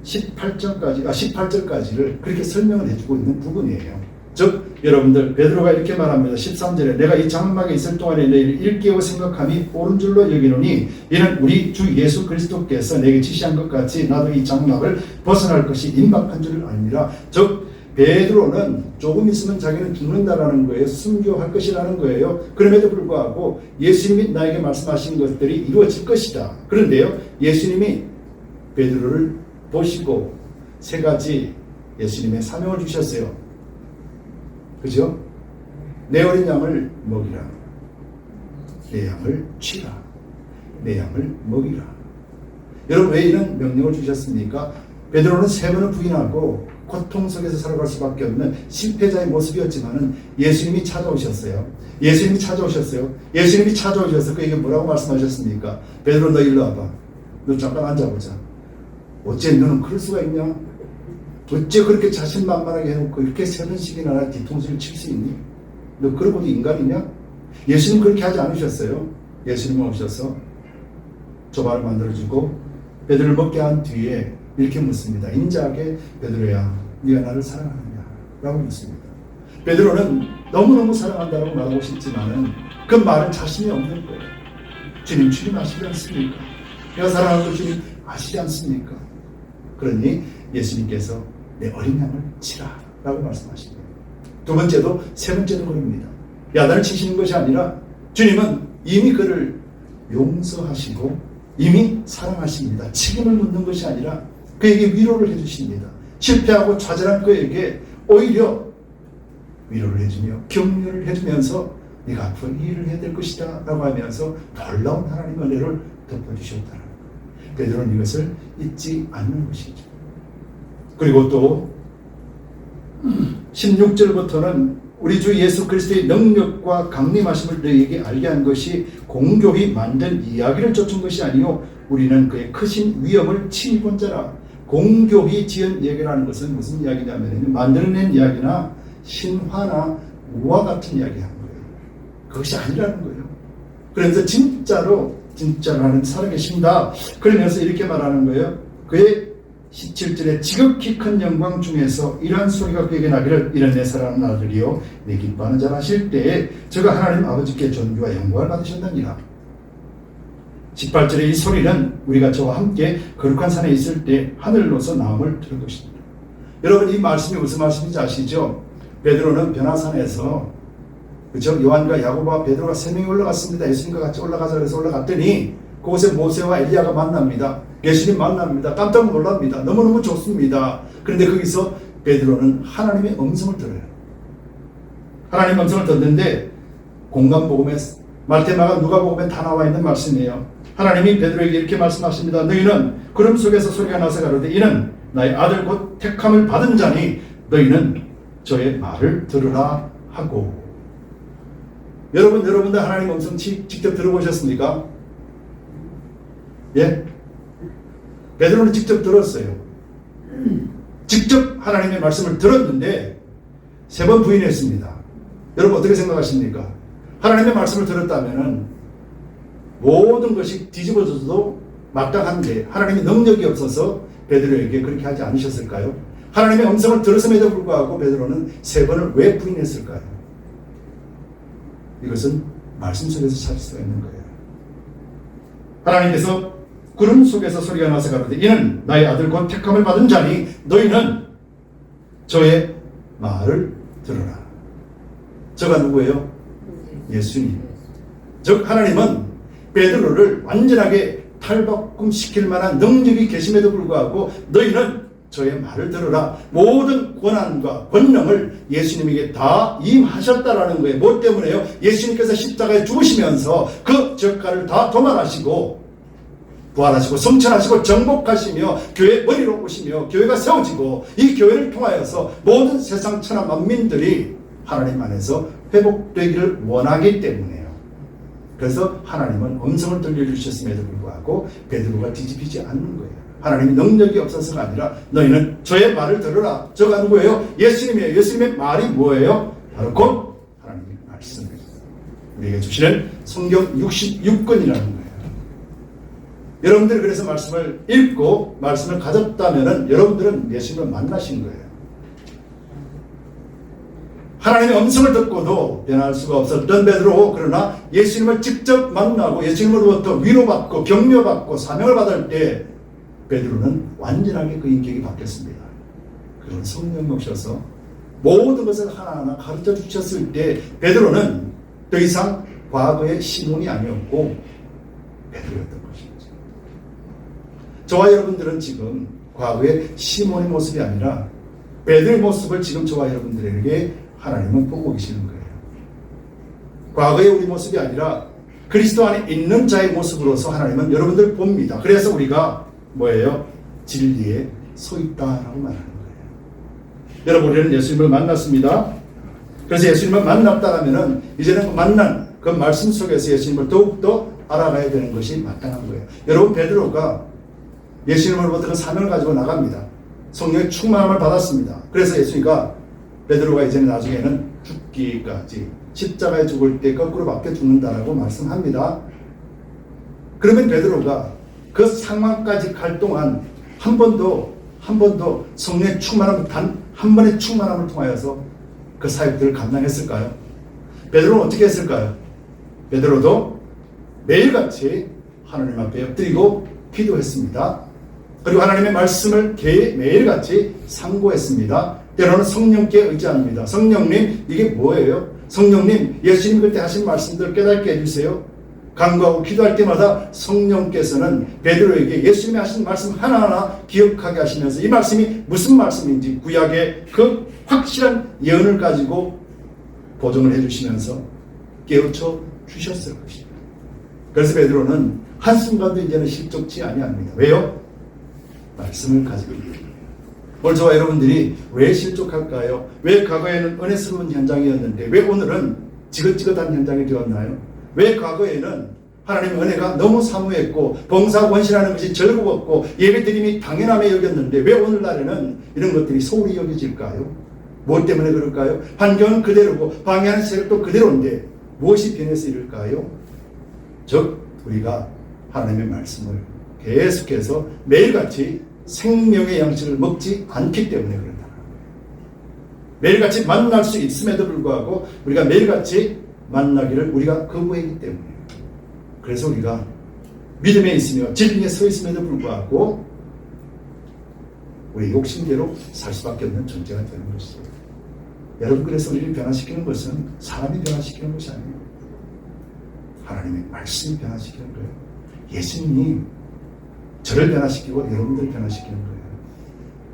18절까지를 그렇게 설명을 해주고 있는 부분이에요. 즉 여러분들 베드로가 이렇게 말합니다. 13절에 내가 이 장막에 있을 동안에 너희를 일깨워 생각함이 옳은 줄로 여기노니 이는 우리 주 예수 그리스도께서 내게 지시한 것 같이 나도 이 장막을 벗어날 것이 임박한 줄을 압니다. 즉 베드로는 조금 있으면 자기는 죽는다라는 거예요. 순교할 것이라는 거예요. 그럼에도 불구하고 예수님이 나에게 말씀하신 것들이 이루어질 것이다. 그런데요, 예수님이 베드로를 보시고 세 가지 예수님의 사명을 주셨어요. 그죠? 내 어린 양을 먹이라. 내 양을 치라. 내 양을 먹이라. 여러분 왜 이런 명령을 주셨습니까? 베드로는 세 번을 부인하고 고통 속에서 살아갈 수밖에 없는 실패자의 모습이었지만은 예수님이 찾아오셨어요. 예수님이 찾아오셔서 그에게 뭐라고 말씀하셨습니까? 베드로 너 일로 와봐. 너 잠깐 앉아보자. 어째 너는 그럴 수가 있냐? 어째 그렇게 자신만만하게 해놓고 이렇게 세 번씩이나 나 뒤통수를 칠 수 있니? 너 그러고도 인간이냐? 예수님 그렇게 하지 않으셨어요. 예수님은 오셔서 조바를 만들어주고 베드로를 먹게 한 뒤에 이렇게 묻습니다. 인자하게 베드로야 네가 나를 사랑하느냐? 라고 묻습니다. 베드로는 너무너무 사랑한다고 말하고 싶지만은 그 말은 자신이 없는 거예요. 주님 아시지 않습니까? 내가 사랑하는 거 주님 아시지 않습니까? 그러니 예수님께서 내 어린 양을 치라 라고 말씀하십니다. 두 번째도 세 번째도 그럽니다. 야단을 치시는 것이 아니라 주님은 이미 그를 용서하시고 이미 사랑하십니다. 책임을 묻는 것이 아니라 그에게 위로를 해주십니다. 실패하고 좌절한 그에게 오히려 위로를 해주며 격려를 해주면서 네가 앞으로 이 일을 해야 될 것이다 라고 하면서 놀라운 하나님의 은혜를 덮어주셨다는 거예요. 베드로는 이것을 잊지 않는 것이죠. 그리고 또 16절부터는 우리 주 예수 그리스도의 능력과 강림하심을 너희에게 알게 한 것이 공교히 만든 이야기를 쫓은 것이 아니요 우리는 그의 크신 위엄을 친히 본 자라. 공교히 지은 얘기라는 것은 무슨 이야기냐면 만들어낸 이야기나 신화나 우화 같은 이야기하는 거예요. 그것이 아니라는 거예요. 그래서 진짜로 하나님 살아계신다. 그러면서 이렇게 말하는 거예요. 그의 17절에 지극히 큰 영광 중에서 이러한 소리가 그에게 나기를 이런 내 사랑하는 아들이요 내 기뻐하는 자라 하실 때에 저가 하나님 아버지께 존귀와 영광을 받으셨느니라. 18절에 이 소리는 우리가 저와 함께 거룩한 산에 있을 때 하늘로서 나음을 들을 것입니다. 여러분 이 말씀이 무슨 말씀인지 아시죠? 베드로는 변화산에서 그죠? 요한과 야고보와 베드로가 세 명이 올라갔습니다. 예수님과 같이 올라가자 그래서 올라갔더니 그곳에 모세와 엘리야가 만납니다. 예수님 만납니다. 깜짝 놀랍니다. 너무너무 좋습니다. 그런데 거기서 베드로는 하나님의 음성을 들어요. 하나님의 음성을 듣는데 공간복음에 마태마가 누가복음에 다 나와 있는 말씀이에요. 하나님이 베드로에게 이렇게 말씀하십니다. 너희는 구름 속에서 소리가 나서 가로되 이는 나의 아들 곧 택함을 받은 자니 너희는 저의 말을 들으라 하고. 여러분들 하나님의 음성 직접 들어보셨습니까? 예? 베드로는 직접 들었어요. 직접 하나님의 말씀을 들었는데 세 번 부인했습니다. 여러분 어떻게 생각하십니까? 하나님의 말씀을 들었다면은 모든 것이 뒤집어져도 마땅한데 하나님의 능력이 없어서 베드로에게 그렇게 하지 않으셨을까요? 하나님의 음성을 들었음에도 불구하고 베드로는 세 번을 왜 부인했을까요? 이것은 말씀 속에서 찾을 수가 있는 거예요. 하나님께서 구름 속에서 소리가 나서 가로되 이는 나의 아들 곧 택함을 받은 자니 너희는 저의 말을 들으라. 저가 누구예요? 예수님. 즉 하나님은 베드로를 완전하게 탈바꿈시킬 만한 능력이 계심에도 불구하고 너희는 저의 말을 들으라. 모든 권한과 권능을 예수님에게 다 임하셨다라는 거예요. 뭐 때문에요? 예수님께서 십자가에 죽으시면서 그 적과를 다 도말하시고 부활하시고 성천하시고 정복하시며 교회 머리로 오시며 교회가 세워지고 이 교회를 통하여서 모든 세상 천하 만민들이 하나님 안에서 회복되기를 원하기 때문에요. 그래서 하나님은 음성을 들려주셨음에도 불구하고 베드로가 뒤집히지 않는 거예요. 하나님이 능력이 없어서가 아니라 너희는 저의 말을 들으라. 저가 누구예요? 예수님이에요. 예수님의 말이 뭐예요? 바로 곧 하나님의 말씀입니다. 우리에게 주시는 성경 66권이라는 거예요. 여러분들이 그래서 말씀을 읽고 말씀을 가졌다면 여러분들은 예수님을 만나신 거예요. 하나님의 음성을 듣고도 변할 수가 없었던 베드로, 그러나 예수님을 직접 만나고 예수님으로부터 위로받고 격려받고 사명을 받을 때 베드로는 완전하게 그 인격이 바뀌었습니다. 그런 성령 오셔서 모든 것을 하나하나 가르쳐 주셨을 때 베드로는 더 이상 과거의 시몬이 아니었고 베드로였던 것이죠. 저와 여러분들은 지금 과거의 시몬의 모습이 아니라 베드로의 모습을 지금 저와 여러분들에게 하나님은 보고 계시는 거예요. 과거의 우리 모습이 아니라 그리스도 안에 있는 자의 모습으로서 하나님은 여러분들 봅니다. 그래서 우리가 뭐예요? 진리에 서 있다라고 말하는 거예요. 여러분, 우리는 예수님을 만났습니다. 그래서 예수님을 만났다라면은 이제는 만난 그 말씀 속에서 예수님을 더욱더 알아가야 되는 것이 마땅한 거예요. 여러분, 베드로가 예수님으로부터 그 사명을 가지고 나갑니다. 성령의 충만함을 받았습니다. 그래서 예수님과 베드로가 이제는 나중에는 죽기까지 십자가에 죽을 때 거꾸로 박혀 죽는다라고 말씀합니다. 그러면 베드로가 그 상황까지 갈 동안 한 번도 성령의 충만함, 단 한 번의 충만함을 통하여서 그 사역들을 감당했을까요? 베드로는 어떻게 했을까요? 베드로도 매일같이 하나님 앞에 엎드리고 기도했습니다. 그리고 하나님의 말씀을 매일같이 상고했습니다. 때로는 성령께 의지합니다. 성령님, 이게 뭐예요? 성령님, 예수님 그때 하신 말씀들 깨닫게 해주세요. 간구하고 기도할 때마다 성령께서는 베드로에게 예수님이 하신 말씀 하나하나 기억하게 하시면서 이 말씀이 무슨 말씀인지 구약의 그 확실한 예언을 가지고 보정을 해주시면서 깨우쳐 주셨을 것입니다. 그래서 베드로는 한순간도 이제는 실족치 아니합니다. 왜요? 말씀을 가지고 있기 때문에. 오늘 저와 여러분들이 왜 실족할까요? 왜 과거에는 은혜스러운 현장이었는데 왜 오늘은 지긋지긋한 현장이 되었나요? 왜 과거에는 하나님의 은혜가 너무 사무했고 봉사 원신하는 것이 즐거웠고 예배드림이 당연함에 여겼는데 왜 오늘날에는 이런 것들이 소홀히 여겨질까요? 무엇 때문에 그럴까요? 환경은 그대로고 방해하는 세력도 그대로인데 무엇이 변해서 이럴까요? 즉 우리가 하나님의 말씀을 계속해서 매일같이 생명의 양식을 먹지 않기 때문에 그런다. 매일같이 만날 수 있음에도 불구하고 우리가 매일같이 만나기를 우리가 거부하기 때문에, 그래서 우리가 믿음에 있으며 진리에 서 있음에도 불구하고 우리 욕심대로 살 수밖에 없는 존재가 되는 것이죠. 여러분, 그래서 우리를 변화시키는 것은 사람이 변화시키는 것이 아니에요. 하나님의 말씀이 변화시키는 거예요. 예수님이 저를 변화시키고 여러분들을 변화시키는 거예요.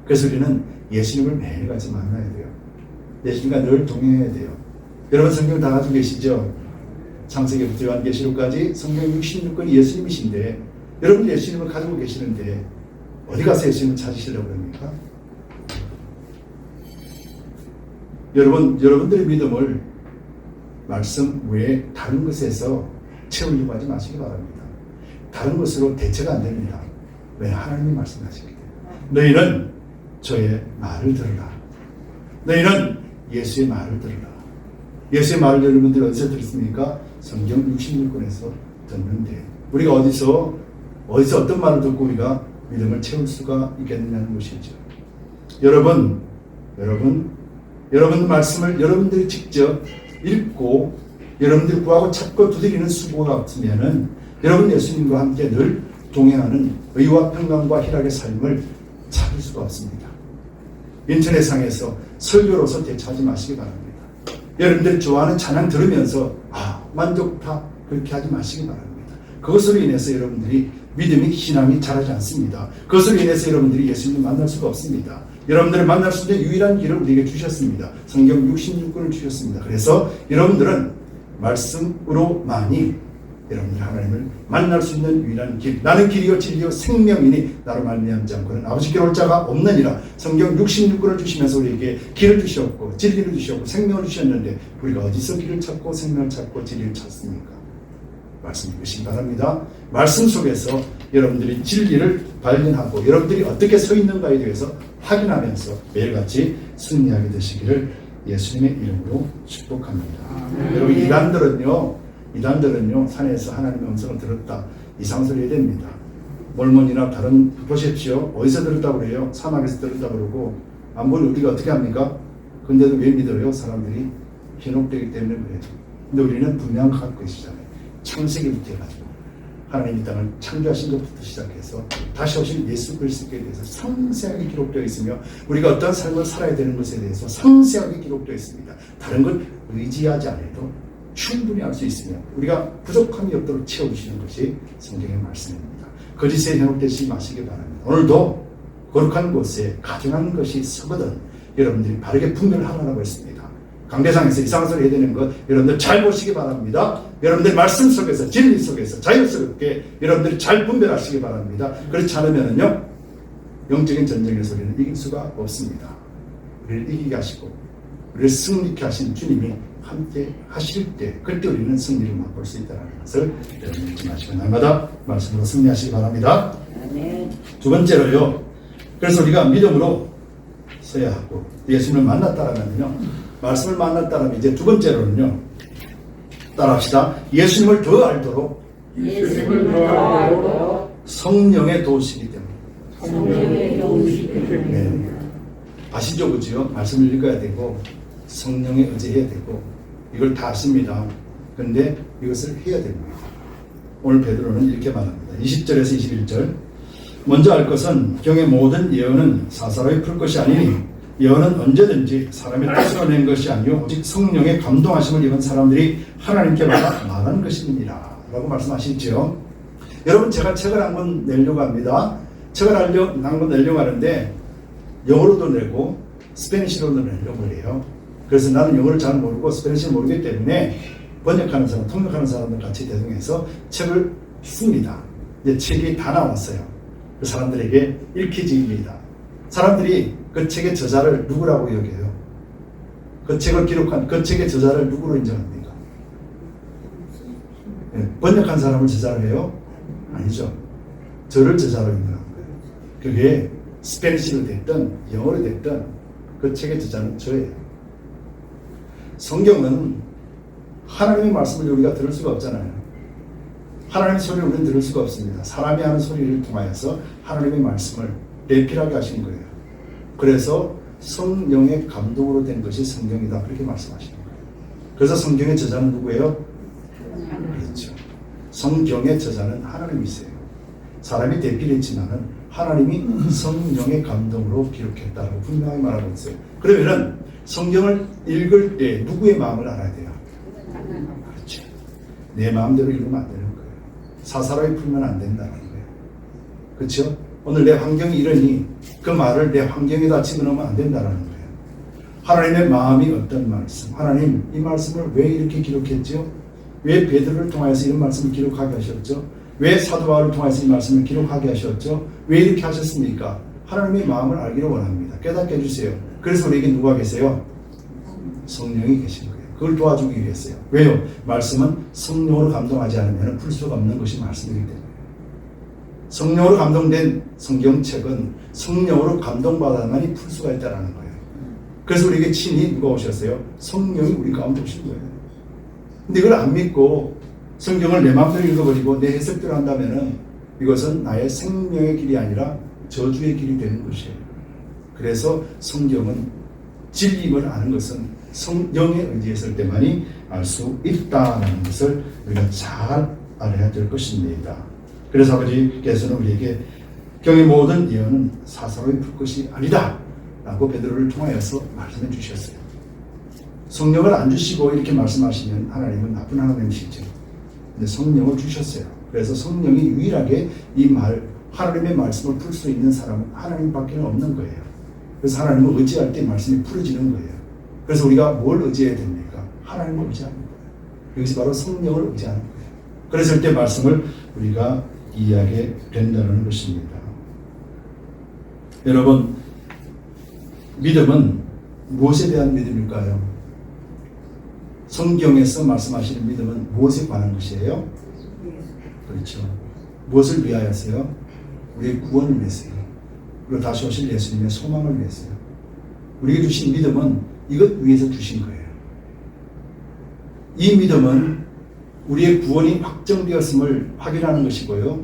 그래서 우리는 예수님을 매일같이 만나야 돼요. 예수님과 늘 동행해야 돼요. 여러분, 성경 다 가지고 계시죠? 창세기부터 요한계시록까지 성경 66권이 예수님이신데 여러분 예수님을 가지고 계시는데 어디 가서 예수님을 찾으시려고 합니까? 여러분들의 믿음을 말씀 외에 다른 것에서 채우려고 하지 마시기 바랍니다. 다른 것으로 대체가 안 됩니다. 왜? 하나님이 말씀하시기 때문에. 너희는 저의 말을 들으라. 너희는 예수의 말을 들으라. 예수의 말을 여러분들이 어디서 들었습니까? 성경 66권에서 듣는데 우리가 어디서 어떤 말을 듣고 우리가 믿음을 채울 수가 있겠느냐는 것이죠. 여러분 말씀을 여러분들이 직접 읽고 여러분들이 구하고 찾고 두드리는 수고가 없으면은 여러분 예수님과 함께 늘 동행하는 의와 평강과 희락의 삶을 찾을 수가 없습니다. 인터넷상에서 설교로서 대처하지 마시기 바랍니다. 여러분들이 좋아하는 찬양 들으면서 만족다 그렇게 하지 마시기 바랍니다. 그것으로 인해서 여러분들이 믿음이 신앙이 자라지 않습니다. 그것으로 인해서 여러분들이 예수님을 만날 수가 없습니다. 여러분들을 만날 수 있는 유일한 길을 우리에게 주셨습니다. 성경 66권을 주셨습니다. 그래서 여러분들은 말씀으로만이 여러분들 하나님을 만날 수 있는 유일한 길. 나는 길이요 진리요 생명이니 나로 말미암지 않고는 아버지께 올 자가 없느니라. 성경 66권을 주시면서 우리에게 길을 주셨고 진리를 주셨고 생명을 주셨는데 우리가 어디서 길을 찾고 생명을 찾고 진리를 찾습니까? 말씀 읽으시기 바랍니다. 말씀 속에서 여러분들이 진리를 발견하고 여러분들이 어떻게 서 있는가에 대해서 확인하면서 매일같이 승리하게 되시기를 예수님의 이름으로 축복합니다. 여러분 이단들은요 산에서 하나님의 음성을 들었다 이상한 소리 해야 됩니다. 몰몬이나 다른 보십시오. 어디서 들었다고 그래요? 사막에서 들었다고 그러고 안 보니 우리가 어떻게 합니까? 근데도 왜 믿어요? 사람들이 현혹되기 때문에 그래요. 근데 우리는 분명한 것이잖아요. 창세기부터 해가지고 하나님 이 땅을 창조하신 것부터 시작해서 다시 오신 예수 그리스도에 대해서 상세하게 기록되어 있으며 우리가 어떤 삶을 살아야 되는 것에 대해서 상세하게 기록되어 있습니다. 다른 건 의지하지 않아도 충분히 알 수 있으며 우리가 부족함이 없도록 채워주시는 것이 성경의 말씀입니다. 거짓에 현혹되지 마시기 바랍니다. 오늘도 거룩한 곳에 가증한 것이 서거든 여러분들이 바르게 분별을 하라고 했습니다. 강대상에서 이상한 소리 해야 되는 것 여러분들 잘 보시기 바랍니다. 여러분들 말씀 속에서 진리 속에서 자연스럽게 여러분들이 잘 분별하시기 바랍니다. 그렇지 않으면요 영적인 전쟁의 소리는 이길 수가 없습니다. 우리를 이기게 하시고 우리를 승리케 하신 주님이 함께 하실 때 그때 우리는 승리를 맛볼 수 있다는 것을 여러분 잊지 마시고 날마다 말씀으로 승리하시기 바랍니다. 두 번째로요. 그래서 우리가 믿음으로 서야 하고 예수님을 만났다라면요. 말씀을 만났다라면 이제 두 번째로는요. 따라합시다. 예수님을 더 알도록 성령의 도우시기 때문에. 네. 아시죠? 그죠? 말씀을 읽어야 되고 성령에 의지해야 되고 이걸 다 아십니다. 그런데 이것을 해야 됩니다. 오늘 베드로는 이렇게 말합니다. 20절에서 21절 먼저 알 것은 경의 모든 예언은 사사로이 풀 것이 아니니 예언은 언제든지 사람의 뜻으로 낸 것이 아니요 오직 성령의 감동하심을 입은 사람들이 하나님께 받아 말하는 것입니다. 라고 말씀하시죠. 여러분 제가 책을 한 권 내려고 합니다. 책을 한 권 내려고 하는데 영어로도 내고 스페니쉬로도 내려고 해요. 그래서 나는 영어를 잘 모르고 스페니쉬를 모르기 때문에 번역하는 사람, 통역하는 사람들 같이 대동해서 책을 씁니다. 이제 책이 다 나왔어요. 그 사람들에게 읽히지입니다. 사람들이 그 책의 저자를 누구라고 여겨요? 그 책을 기록한 그 책의 저자를 누구로 인정합니까? 네, 번역한 사람을 저자로 해요? 아니죠. 저를 저자로 인정하는 거예요. 그게 스페니쉬로 됐든 영어로 됐든 그 책의 저자는 저예요. 성경은 하나님의 말씀을 우리가 들을 수가 없잖아요. 하나님의 소리를 우리는 들을 수가 없습니다. 사람이 하는 소리를 통하여서 하나님의 말씀을 내필하게 하신 거예요. 그래서 성령의 감동으로 된 것이 성경이다. 그렇게 말씀하시는 거예요. 그래서 성경의 저자는 누구예요? 그렇죠. 성경의 저자는 하나님이세요. 사람이 대필했지만은 하나님이 성령의 감동으로 기록했다고 분명히 말하고 있어요. 그러면은 성경을 읽을 때 누구의 마음을 알아야 돼요? 그렇죠. 내 마음대로 읽으면 안 되는 거예요. 사사로이 풀면 안 된다는 거예요. 그렇죠? 오늘 내 환경이 이러니 그 말을 내 환경에다 집어넣으면 안 된다는 거예요. 하나님의 마음이 어떤 말씀, 하나님 이 말씀을 왜 이렇게 기록했죠? 왜 베드로를 통해서 이런 말씀을 기록하게 하셨죠? 왜 사도 바울을 통해서 이 말씀을 기록하게 하셨죠? 왜 이렇게 하셨습니까? 하나님의 마음을 알기를 원합니다. 깨닫게 해주세요. 그래서 우리에게 누가 계세요? 성령이 계신 거예요. 그걸 도와주기 위해서요. 왜요? 말씀은 성령으로 감동하지 않으면 풀 수가 없는 것이 말씀이기 때문에. 성령으로 감동된 성경책은 성령으로 감동받아야만이 풀 수가 있다는 거예요. 그래서 우리에게 친히 누가 오셨어요? 성령이 우리 가운데 오신 거예요. 근데 이걸 안 믿고 성경을 내 마음대로 읽어버리고 내 해석대로 한다면은 이것은 나의 생명의 길이 아니라 저주의 길이 되는 것이에요. 그래서 성경은 진리임을 아는 것은 성령에 의지했을 때만이 알 수 있다는 것을 우리가 잘 알아야 될 것입니다. 그래서 아버지께서는 우리에게 경의 모든 예언은 사사로이 풀 것이 아니다 라고 베드로를 통하여서 말씀해 주셨어요. 성령을 안 주시고 이렇게 말씀하시면 하나님은 나쁜 하나님이시죠. 근데 성령을 주셨어요. 그래서 성령이 유일하게 하나님의 말씀을 풀 수 있는 사람은 하나님밖에 없는 거예요. 그래서 하나님을 의지할 때 말씀이 풀어지는 거예요. 그래서 우리가 뭘 의지해야 됩니까? 하나님을 의지하는 거예요. 이것이 바로 성령을 의지하는 거예요. 그랬을 때 말씀을 우리가 이해하게 된다는 것입니다. 여러분, 믿음은 무엇에 대한 믿음일까요? 성경에서 말씀하시는 믿음은 무엇에 관한 것이에요? 그렇죠. 무엇을 위하여서요? 우리의 구원을 위해서요. 그리고 다시 오실 예수님의 소망을 위해서요. 우리에게 주신 믿음은 이것 위해서 주신 거예요. 이 믿음은 우리의 구원이 확정되었음을 확인하는 것이고요.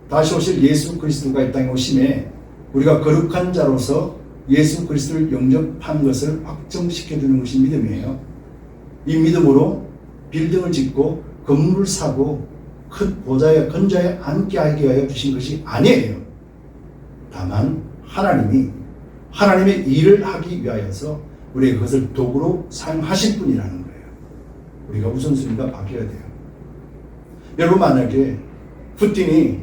다시 오실 예수 그리스도가 이 땅에 오심에 우리가 거룩한 자로서 예수 그리스도를 영접한 것을 확정시켜주는 것이 믿음이에요. 이 믿음으로 빌딩을 짓고 건물을 사고 큰 보좌에 건자에 앉게 하기 위하여 주신 것이 아니에요. 다만 하나님의 일을 하기 위하여서 우리가 그것을 도구로 사용하실 분이라는 거예요. 우리가 우선순위가 바뀌어야 돼요. 여러분, 만약에 푸틴이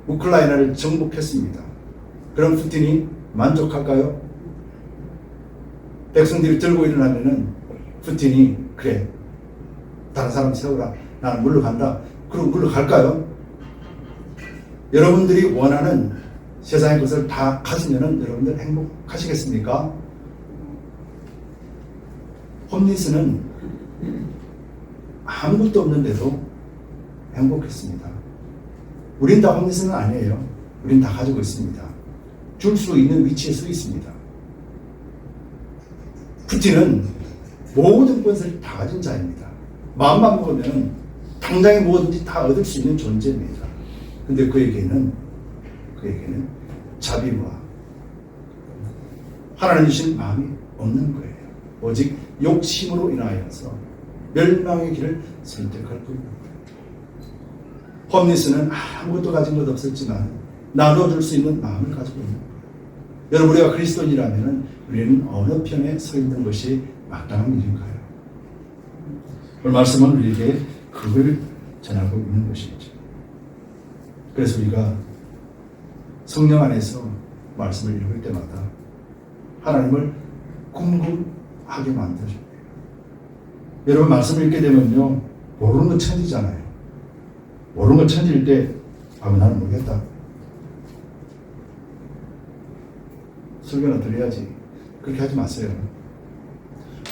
우크라이나를 정복했습니다. 그럼 푸틴이 만족할까요? 백성들이 들고 일어나면은 푸틴이 그래, 다른 사람 세우라, 나는 물러간다. 그럼 물러갈까요? 여러분들이 원하는 세상의 것을 다 가지면은 여러분들 행복하시겠습니까? 홈리스는 아무것도 없는데도 행복했습니다. 우린 다 홈리스는 아니에요. 우린 다 가지고 있습니다. 줄 수 있는 위치에 서 있습니다. 푸틴은 모든 것을 다 가진 자입니다. 마음만 먹으면 당장에 뭐든지 다 얻을 수 있는 존재입니다. 근데 그에게는 자비와 하나님 주신 마음이 없는 거예요. 오직 욕심으로 인하여서 멸망의 길을 선택할 뿐입니다. 홈리스는 아무것도 가진 것 없었지만 나눠줄 수 있는 마음을 가지고 있는 거예요. 여러분, 우리가 그리스도인이라면 우리는 어느 편에 서 있는 것이 마땅한 일인가요? 오늘 말씀은 우리에게 그걸 전하고 있는 것이죠. 그래서 우리가 성령 안에서 말씀을 읽을 때마다 하나님을 궁금하게 만들어줍니다. 여러분, 말씀을 읽게 되면요, 모르는 건 천지잖아요. 모르는 건 천지일 때 나는 모르겠다. 설교나 드려야지. 그렇게 하지 마세요.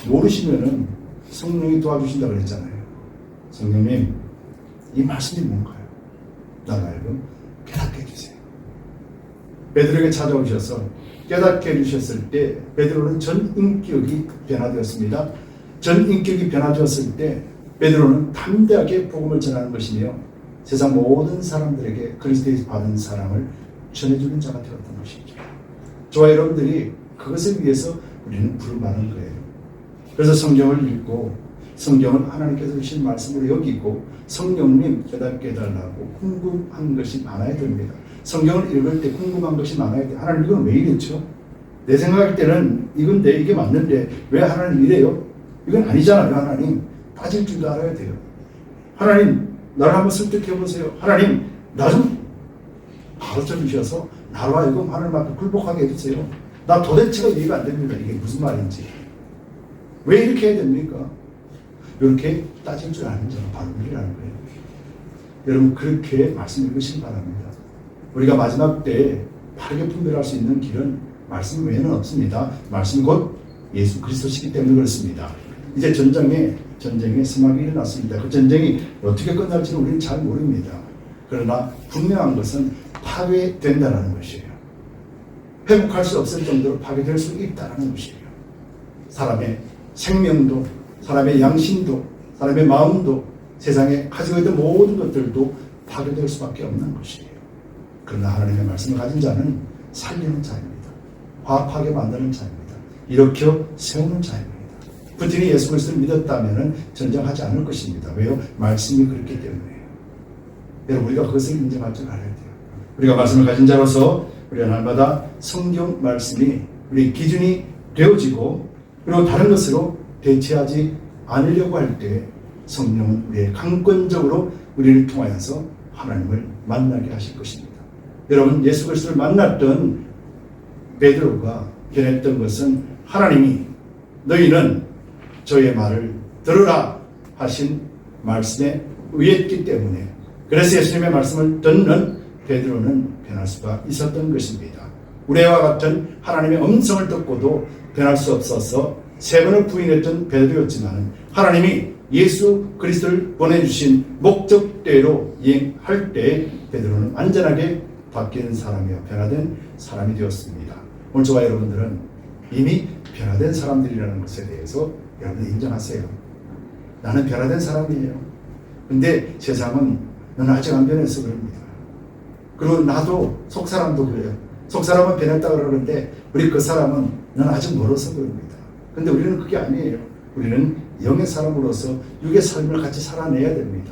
모르시면은 성령이 도와주신다고 그랬잖아요. 성령님, 이 말씀이 뭔가요? 나를 알고 깨닫게 해주세요. 베드로에게 찾아오셔서 깨닫게 해주셨을 때 베드로는 전 인격이 변화되었습니다. 전 인격이 변화되었을 때 베드로는 담대하게 복음을 전하는 것이며 세상 모든 사람들에게 그리스도에서 받은 사랑을 전해주는 자가 되었던 것이죠. 저와 여러분들이 그것을 위해서 우리는 부름받는 거예요. 그래서 성경을 읽고 성경을 하나님께서 주신 말씀으로 여기고 성령님 깨닫게 해달라고 궁금한 것이 많아야 됩니다. 성경을 읽을 때 궁금한 것이 많아야 돼요. 하나님, 이건 왜 이랬죠? 내 생각할 때는 이건데 이게 맞는데 왜 하나님 이래요? 이건 아니잖아요. 하나님, 따질 줄도 알아야 돼요. 하나님, 나를 한번 설득해 보세요. 하나님, 나 좀 가르쳐 주셔서 나로 하여금 하나님 앞에 굴복하게 해주세요. 나 도대체가 이해가 안 됩니다. 이게 무슨 말인지. 왜 이렇게 해야 됩니까? 이렇게 따질 줄 아는 자가 바로 우리라는 거예요. 여러분, 그렇게 말씀 읽으시기 바랍니다. 우리가 마지막 때 바르게 분별할 수 있는 길은 말씀 외에는 없습니다. 말씀 곧 예수 그리스도시기 때문에 그렇습니다. 이제 전쟁의 스막이 일어났습니다. 그 전쟁이 어떻게 끝날지는 우리는 잘 모릅니다. 그러나 분명한 것은 파괴된다는 것이에요. 회복할 수 없을 정도로 파괴될 수 있다는 것이에요. 사람의 생명도, 사람의 양심도, 사람의 마음도, 세상에 가지고 있는 모든 것들도 파괴될 수밖에 없는 것이에요. 그러나 하나님의 말씀을 가진 자는 살리는 자입니다. 화합하게 만드는 자입니다. 일으켜 세우는 자입니다. 푸틴이 예수 그리스도를 믿었다면 전쟁하지 않을 것입니다. 왜요? 말씀이 그렇기 때문에요. 여러분, 우리가 그것을 인정할 줄 알아야 돼요. 우리가 말씀을 가진 자로서 우리가 날마다 성경 말씀이 우리 기준이 되어지고 그리고 다른 것으로 대체하지 않으려고 할 때 성령은 우리의 강권적으로 우리를 통하여서 하나님을 만나게 하실 것입니다. 여러분, 예수 그리스도를 만났던 베드로가 변했던 것은 하나님이 너희는 저의 말을 들으라 하신 말씀에 의했기 때문에, 그래서 예수님의 말씀을 듣는 베드로는 변할 수가 있었던 것입니다. 우레와 같은 하나님의 음성을 듣고도 변할 수 없어서 3번을 부인했던 베드로였지만 하나님이 예수 그리스도를 보내주신 목적대로 이행할 때 베드로는 완전하게 바뀐 사람이요, 변화된 사람이 되었습니다. 오늘 저와 여러분들은 이미 변화된 사람들이라는 것에 대해서 여러분 인정하세요. 나는 변화된 사람이에요. 근데 세상은 너는 아직 안 변해서 그럽니다. 그리고 나도 속사람도 그래요. 속사람은 변했다고 그러는데 우리 그 사람은 너는 아직 멀어서 그럽니다. 근데 우리는 그게 아니에요. 우리는 영의 사람으로서 육의 삶을 같이 살아내야 됩니다.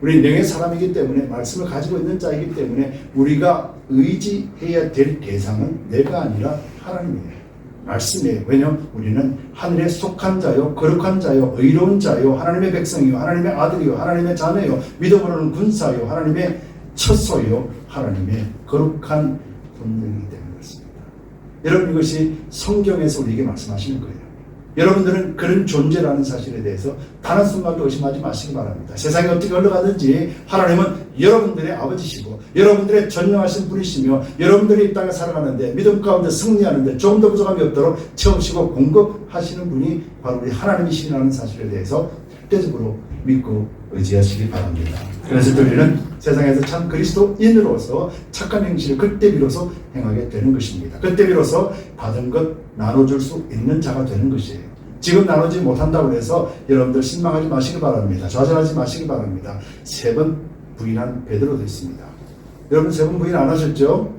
우리는 영의 사람이기 때문에, 말씀을 가지고 있는 자이기 때문에 우리가 의지해야 될 대상은 내가 아니라 하나님이에요. 말씀이에요. 왜냐하면 우리는 하늘에 속한 자요, 거룩한 자요, 의로운 자요, 하나님의 백성이요, 하나님의 아들이요, 하나님의 자녀요, 믿음으로는 군사요, 하나님의 처소요, 하나님의 거룩한 본능이기 때문에 그렇습니다. 여러분, 이것이 성경에서 우리에게 말씀하시는 거예요. 여러분들은 그런 존재라는 사실에 대해서 단 한순간도 의심하지 마시기 바랍니다. 세상이 어떻게 흘러가든지 하나님은 여러분들의 아버지시고 여러분들의 전능하신 분이시며, 여러분들이 이 땅에 살아가는데 믿음 가운데 승리하는데 조금 더 부족함이 없도록 채우시고 공급하시는 분이 바로 우리 하나님이시라는 사실에 대해서 절대적으로 믿고 의지하시기 바랍니다. 그래서 우리는 세상에서 참 그리스도인으로서 착한 행실을 그때 비로소 행하게 되는 것입니다. 그때 비로소 받은 것 나눠줄 수 있는 자가 되는 것이에요. 지금 나누지 못한다고 해서 여러분들 실망하지 마시기 바랍니다. 좌절하지 마시기 바랍니다. 3번 부인한 베드로도 있습니다. 여러분 3번 부인 안 하셨죠?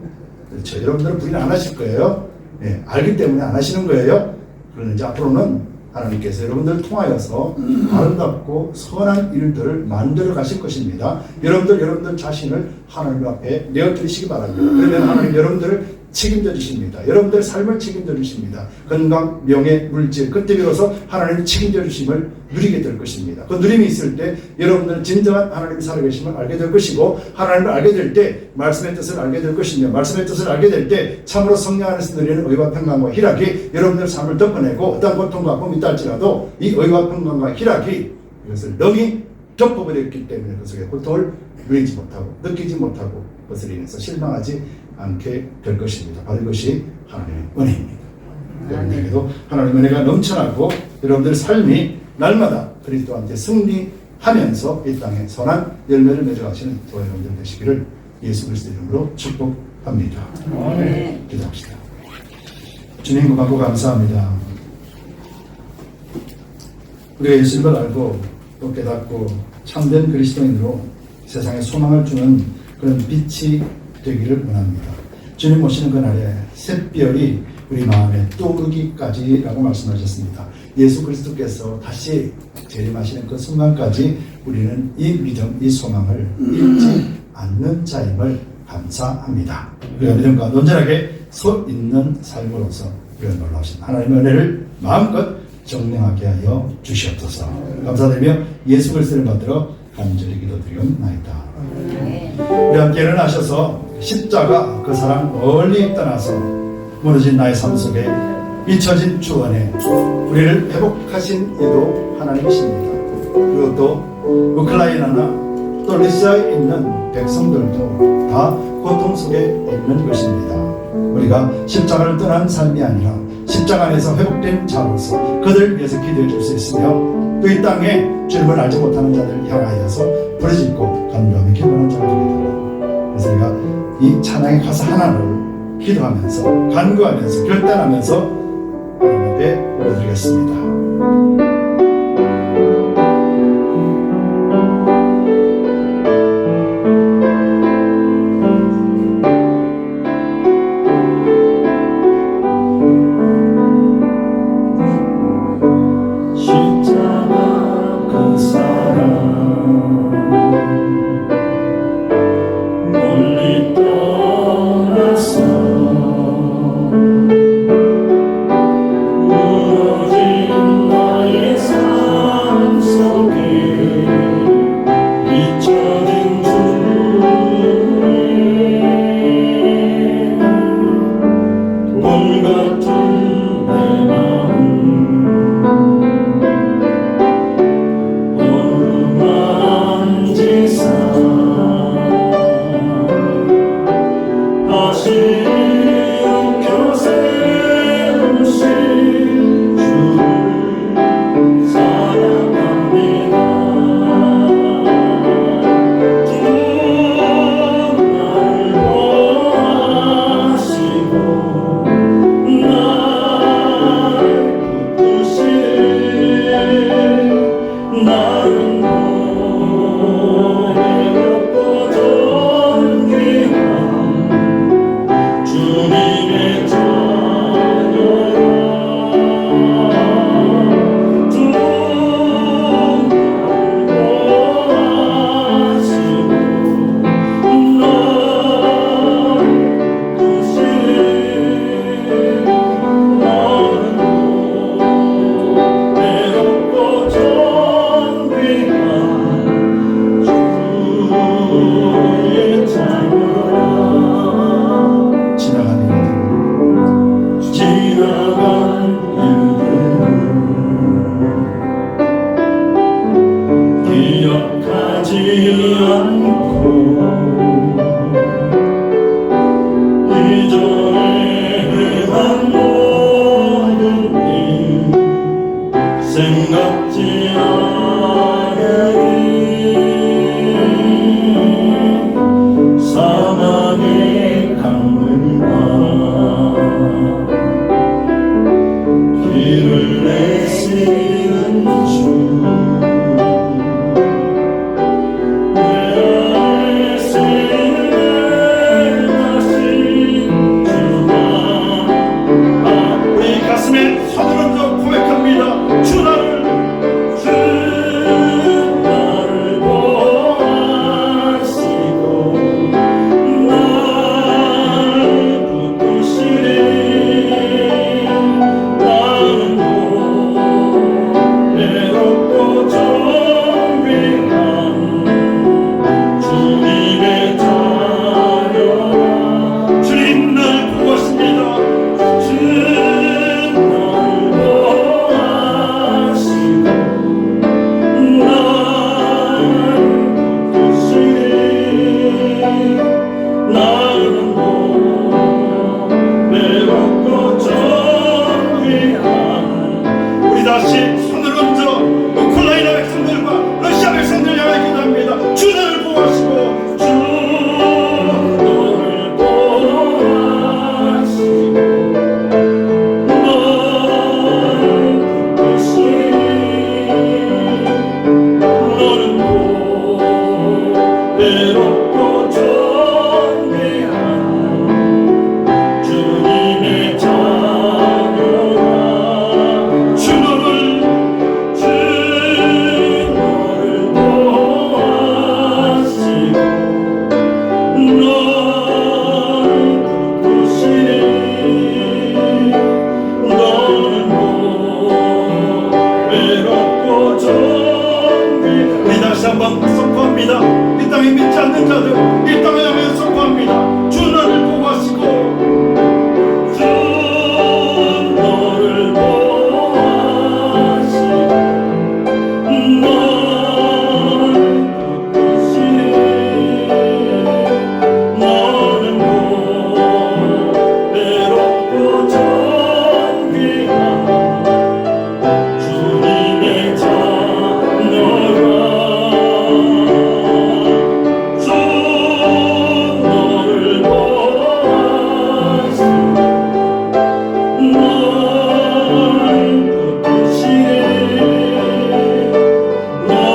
그렇죠. 여러분들은 부인 안 하실 거예요. 네, 알기 때문에 안 하시는 거예요. 그런데 이제 앞으로는 하나님께서 여러분들을 통하여서 아름답고 선한 일들을 만들어 가실 것입니다. 여러분들 자신을 하나님 앞에 내어드리시기 바랍니다. 그러면 하나님 여러분들을 책임져 주십니다. 여러분들의 삶을 책임져 주십니다. 건강, 명예, 물질, 그때 비로소 하나님이 책임져 주심을 누리게 될 것입니다. 그 누림이 있을 때 여러분들은 진정한 하나님이 살아계심을 알게 될 것이고, 하나님을 알게 될 때 말씀의 뜻을 알게 될 것이며, 말씀의 뜻을 알게 될 때 참으로 성령 안에서 누리는 의와 평강과 희락이 여러분들의 삶을 덮어내고, 어떤 고통과 아픔이 있다 할지라도 이 의와 평강과 희락이 이것을 능히 덮어버렸기 때문에 그 속에 고통을 누리지 못하고 느끼지 못하고 그것을 인해서 실망하지 않게 될 것입니다. 바로 이것이 하나님의 은혜입니다. 여러분들에게도 하나님의 은혜가 넘쳐나고 여러분들의 삶이 날마다 그리스도와 함께 승리하면서 이 땅에 선한 열매를 맺어가시는 저와 여러분들 되시기를 예수 그리스도 이름으로 축복합니다. 아멘. 기도합시다. 주님 고맙고 감사합니다. 우리가 예수님을 알고 또 깨닫고 참된 그리스도인으로 세상에 소망을 주는 그런 빛이 되기를 원합니다. 주님 오시는 그날에 샛별이 우리 마음에 떠오르기까지라고 말씀하셨습니다. 예수 그리스도께서 다시 재림하시는 그 순간까지 우리는 이 믿음, 이 소망을 잃지 않는 자임을 감사합니다. 우리가 믿음과 온전하게 서 있는 삶으로서 우리가 놀라우신 하나님의 은혜를 마음껏 정령하게 하여 주시옵소서. 감사드리며 예수 그리스도를 받들어 간절히 기도드리옵나이다. 우리 함께 일어나셔서 십자가 그 사랑 멀리 떠나서 무너진 나의 삶 속에 잊혀진 주원에 우리를 회복하신 이도 하나님이십니다. 그리고 또 우크라이나나 또 러시아에 있는 백성들도 다 고통 속에 있는 것입니다. 우리가 십자가를 떠난 삶이 아니라 십자가 안에서 회복된 자로서 그들을 위해서 기도해 줄 수 있으며, 또 이 땅에 주님을 알지 못하는 자들을 향하여서 부르짖고 간구하며 기도하는 자가 되겠다. 그래서 우리가 이 찬양의 가사 하나를 기도하면서 간구하면서 결단하면서 하나님 앞에 올려드리겠습니다. 무너진 나의 같은 내 마음 어루만지사 다시 움켜 세우신 주를 사랑합니다. 주 나를 보호하시고 나를 붙드시네. 나는 고백하고 존귀한 주님의 자녀라. 주 나를 보호하시고 나를 붙드시네. 나는 고백하고 존귀한 주의 자녀라. 지나간 일들 지나간 일들 기억하지 않고 이전에 행한 모든 일 생각지 않으니 사망의 강물과 길을 내시는 주 내 안에 생각하신 주가 우리 가슴에 손을 얹어 고백합니다. 주 나를 보호하시고 나를 붙드시네. 나는 고백하고 존귀한 주님의 자녀라. 주님 날 보호하십니다. 주님 날 보호하시고 나를 붙드시네. 나는 고백하고 존귀한 우리 다시 손을 얹어 우크라이나 백성들과 러시아 백성들 향해 기도합니다. 주 나를 보호하시고 주 너를 보호하시고 너를 붙드시네. 너는 고백하고 존귀한 주님의 자녀라. 주 너를 보호하시고 너를 붙드시네. 너는 고백하고 존귀 우리 다시 한번 선포합니다. 이 땅에 믿지 않는 자들 이 땅을 향해 선포합니다. 주 나를 보호하시고 주 너를 보호하시고 너를 붙드시네. 너는 고백하고 존귀한 주님의 자녀라. 주 너를 보호하시고 너를 붙드시네.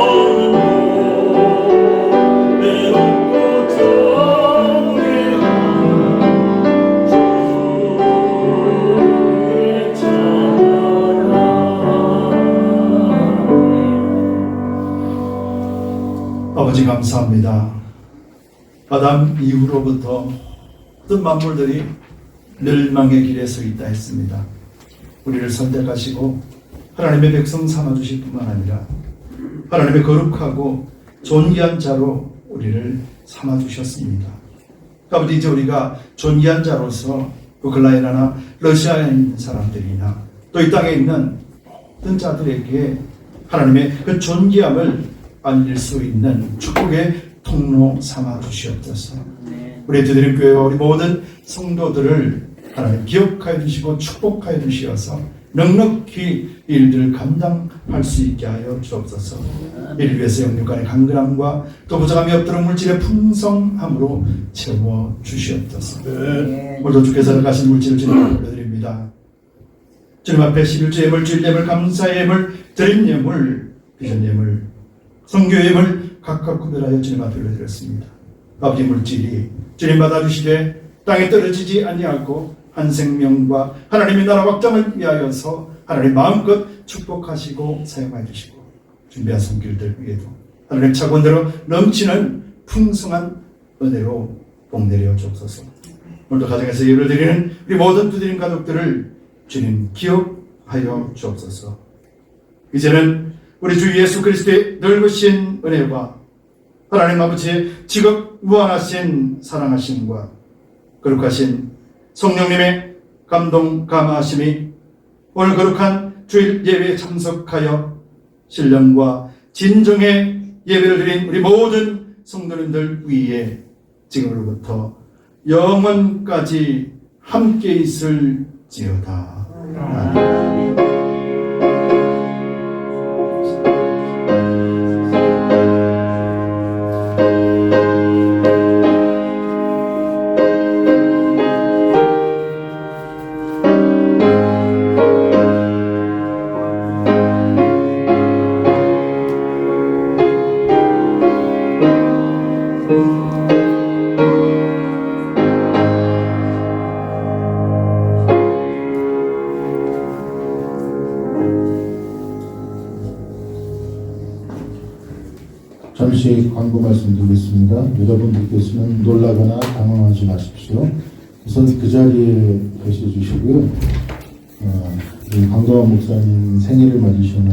너는 고백하고 존귀한 주의 자녀라. 아버지 감사합니다. 아담 이후로부터 모든 만물들이 멸망의 길에 서 있다 했습니다. 우리를 선택하시고 하나님의 백성 삼아주실 뿐만 아니라 하나님의 거룩하고 존귀한 자로 우리를 삼아주셨습니다. 아버지 이제 우리가 존귀한 자로서 우크라이나나 러시아에 있는 사람들이나 또 이 땅에 있는 모든 자들에게 하나님의 그 존귀함을 알릴 수 있는 축복의 통로 삼아 주시옵소서. 우리 두드림교회와 우리 모든 성도들을 하나님 기억하여 주시고 축복하여 주시어서 넉넉히 일들을 감당할 수 있게 하여 주옵소서. 이를 위해서 영육간의 강건함과 또 부족함이 없도록 물질의 풍성함으로 채워 주시옵소서. 오늘도 주께서 가신 물질을 주님 앞에 올려드립니다. 주님 앞에 11주 예물, 주일 예물, 감사 예물, 드림 예물, 비전 예물, 성교 예물 각각 구별하여 주님 앞에 올려드렸습니다. 아버지 물질이 주님 받아주시되 땅에 떨어지지 아니하고 한 생명과 하나님의 나라 확장을 위하여서 하나님 마음껏 축복하시고 사용하여 주시고 준비한 손길들 위에도 하나님 차원대로 넘치는 풍성한 은혜로 복내려 주옵소서. 오늘도 가정에서 예를 드리는 우리 모든 두드림 가족들을 주님 기억하여 주옵소서. 이제는 우리 주 예수 그리스도의 넓으신 은혜와 하나님 아버지의 지극 무한하신 사랑하심과 거룩하신 성령님의 감동 감화하심이 오늘 거룩한 주일 예배에 참석하여 신령과 진정의 예배를 드린 우리 모든 성도님들 위에 지금으로부터 영원까지 함께 있을지어다. 아멘. 잠시 광고 말씀드리겠습니다. 여러분들께서는 놀라거나 당황하지 마십시오. 우선 그 자리에 계셔 주시고요. 강동원 목사님 생일을 맞으셨는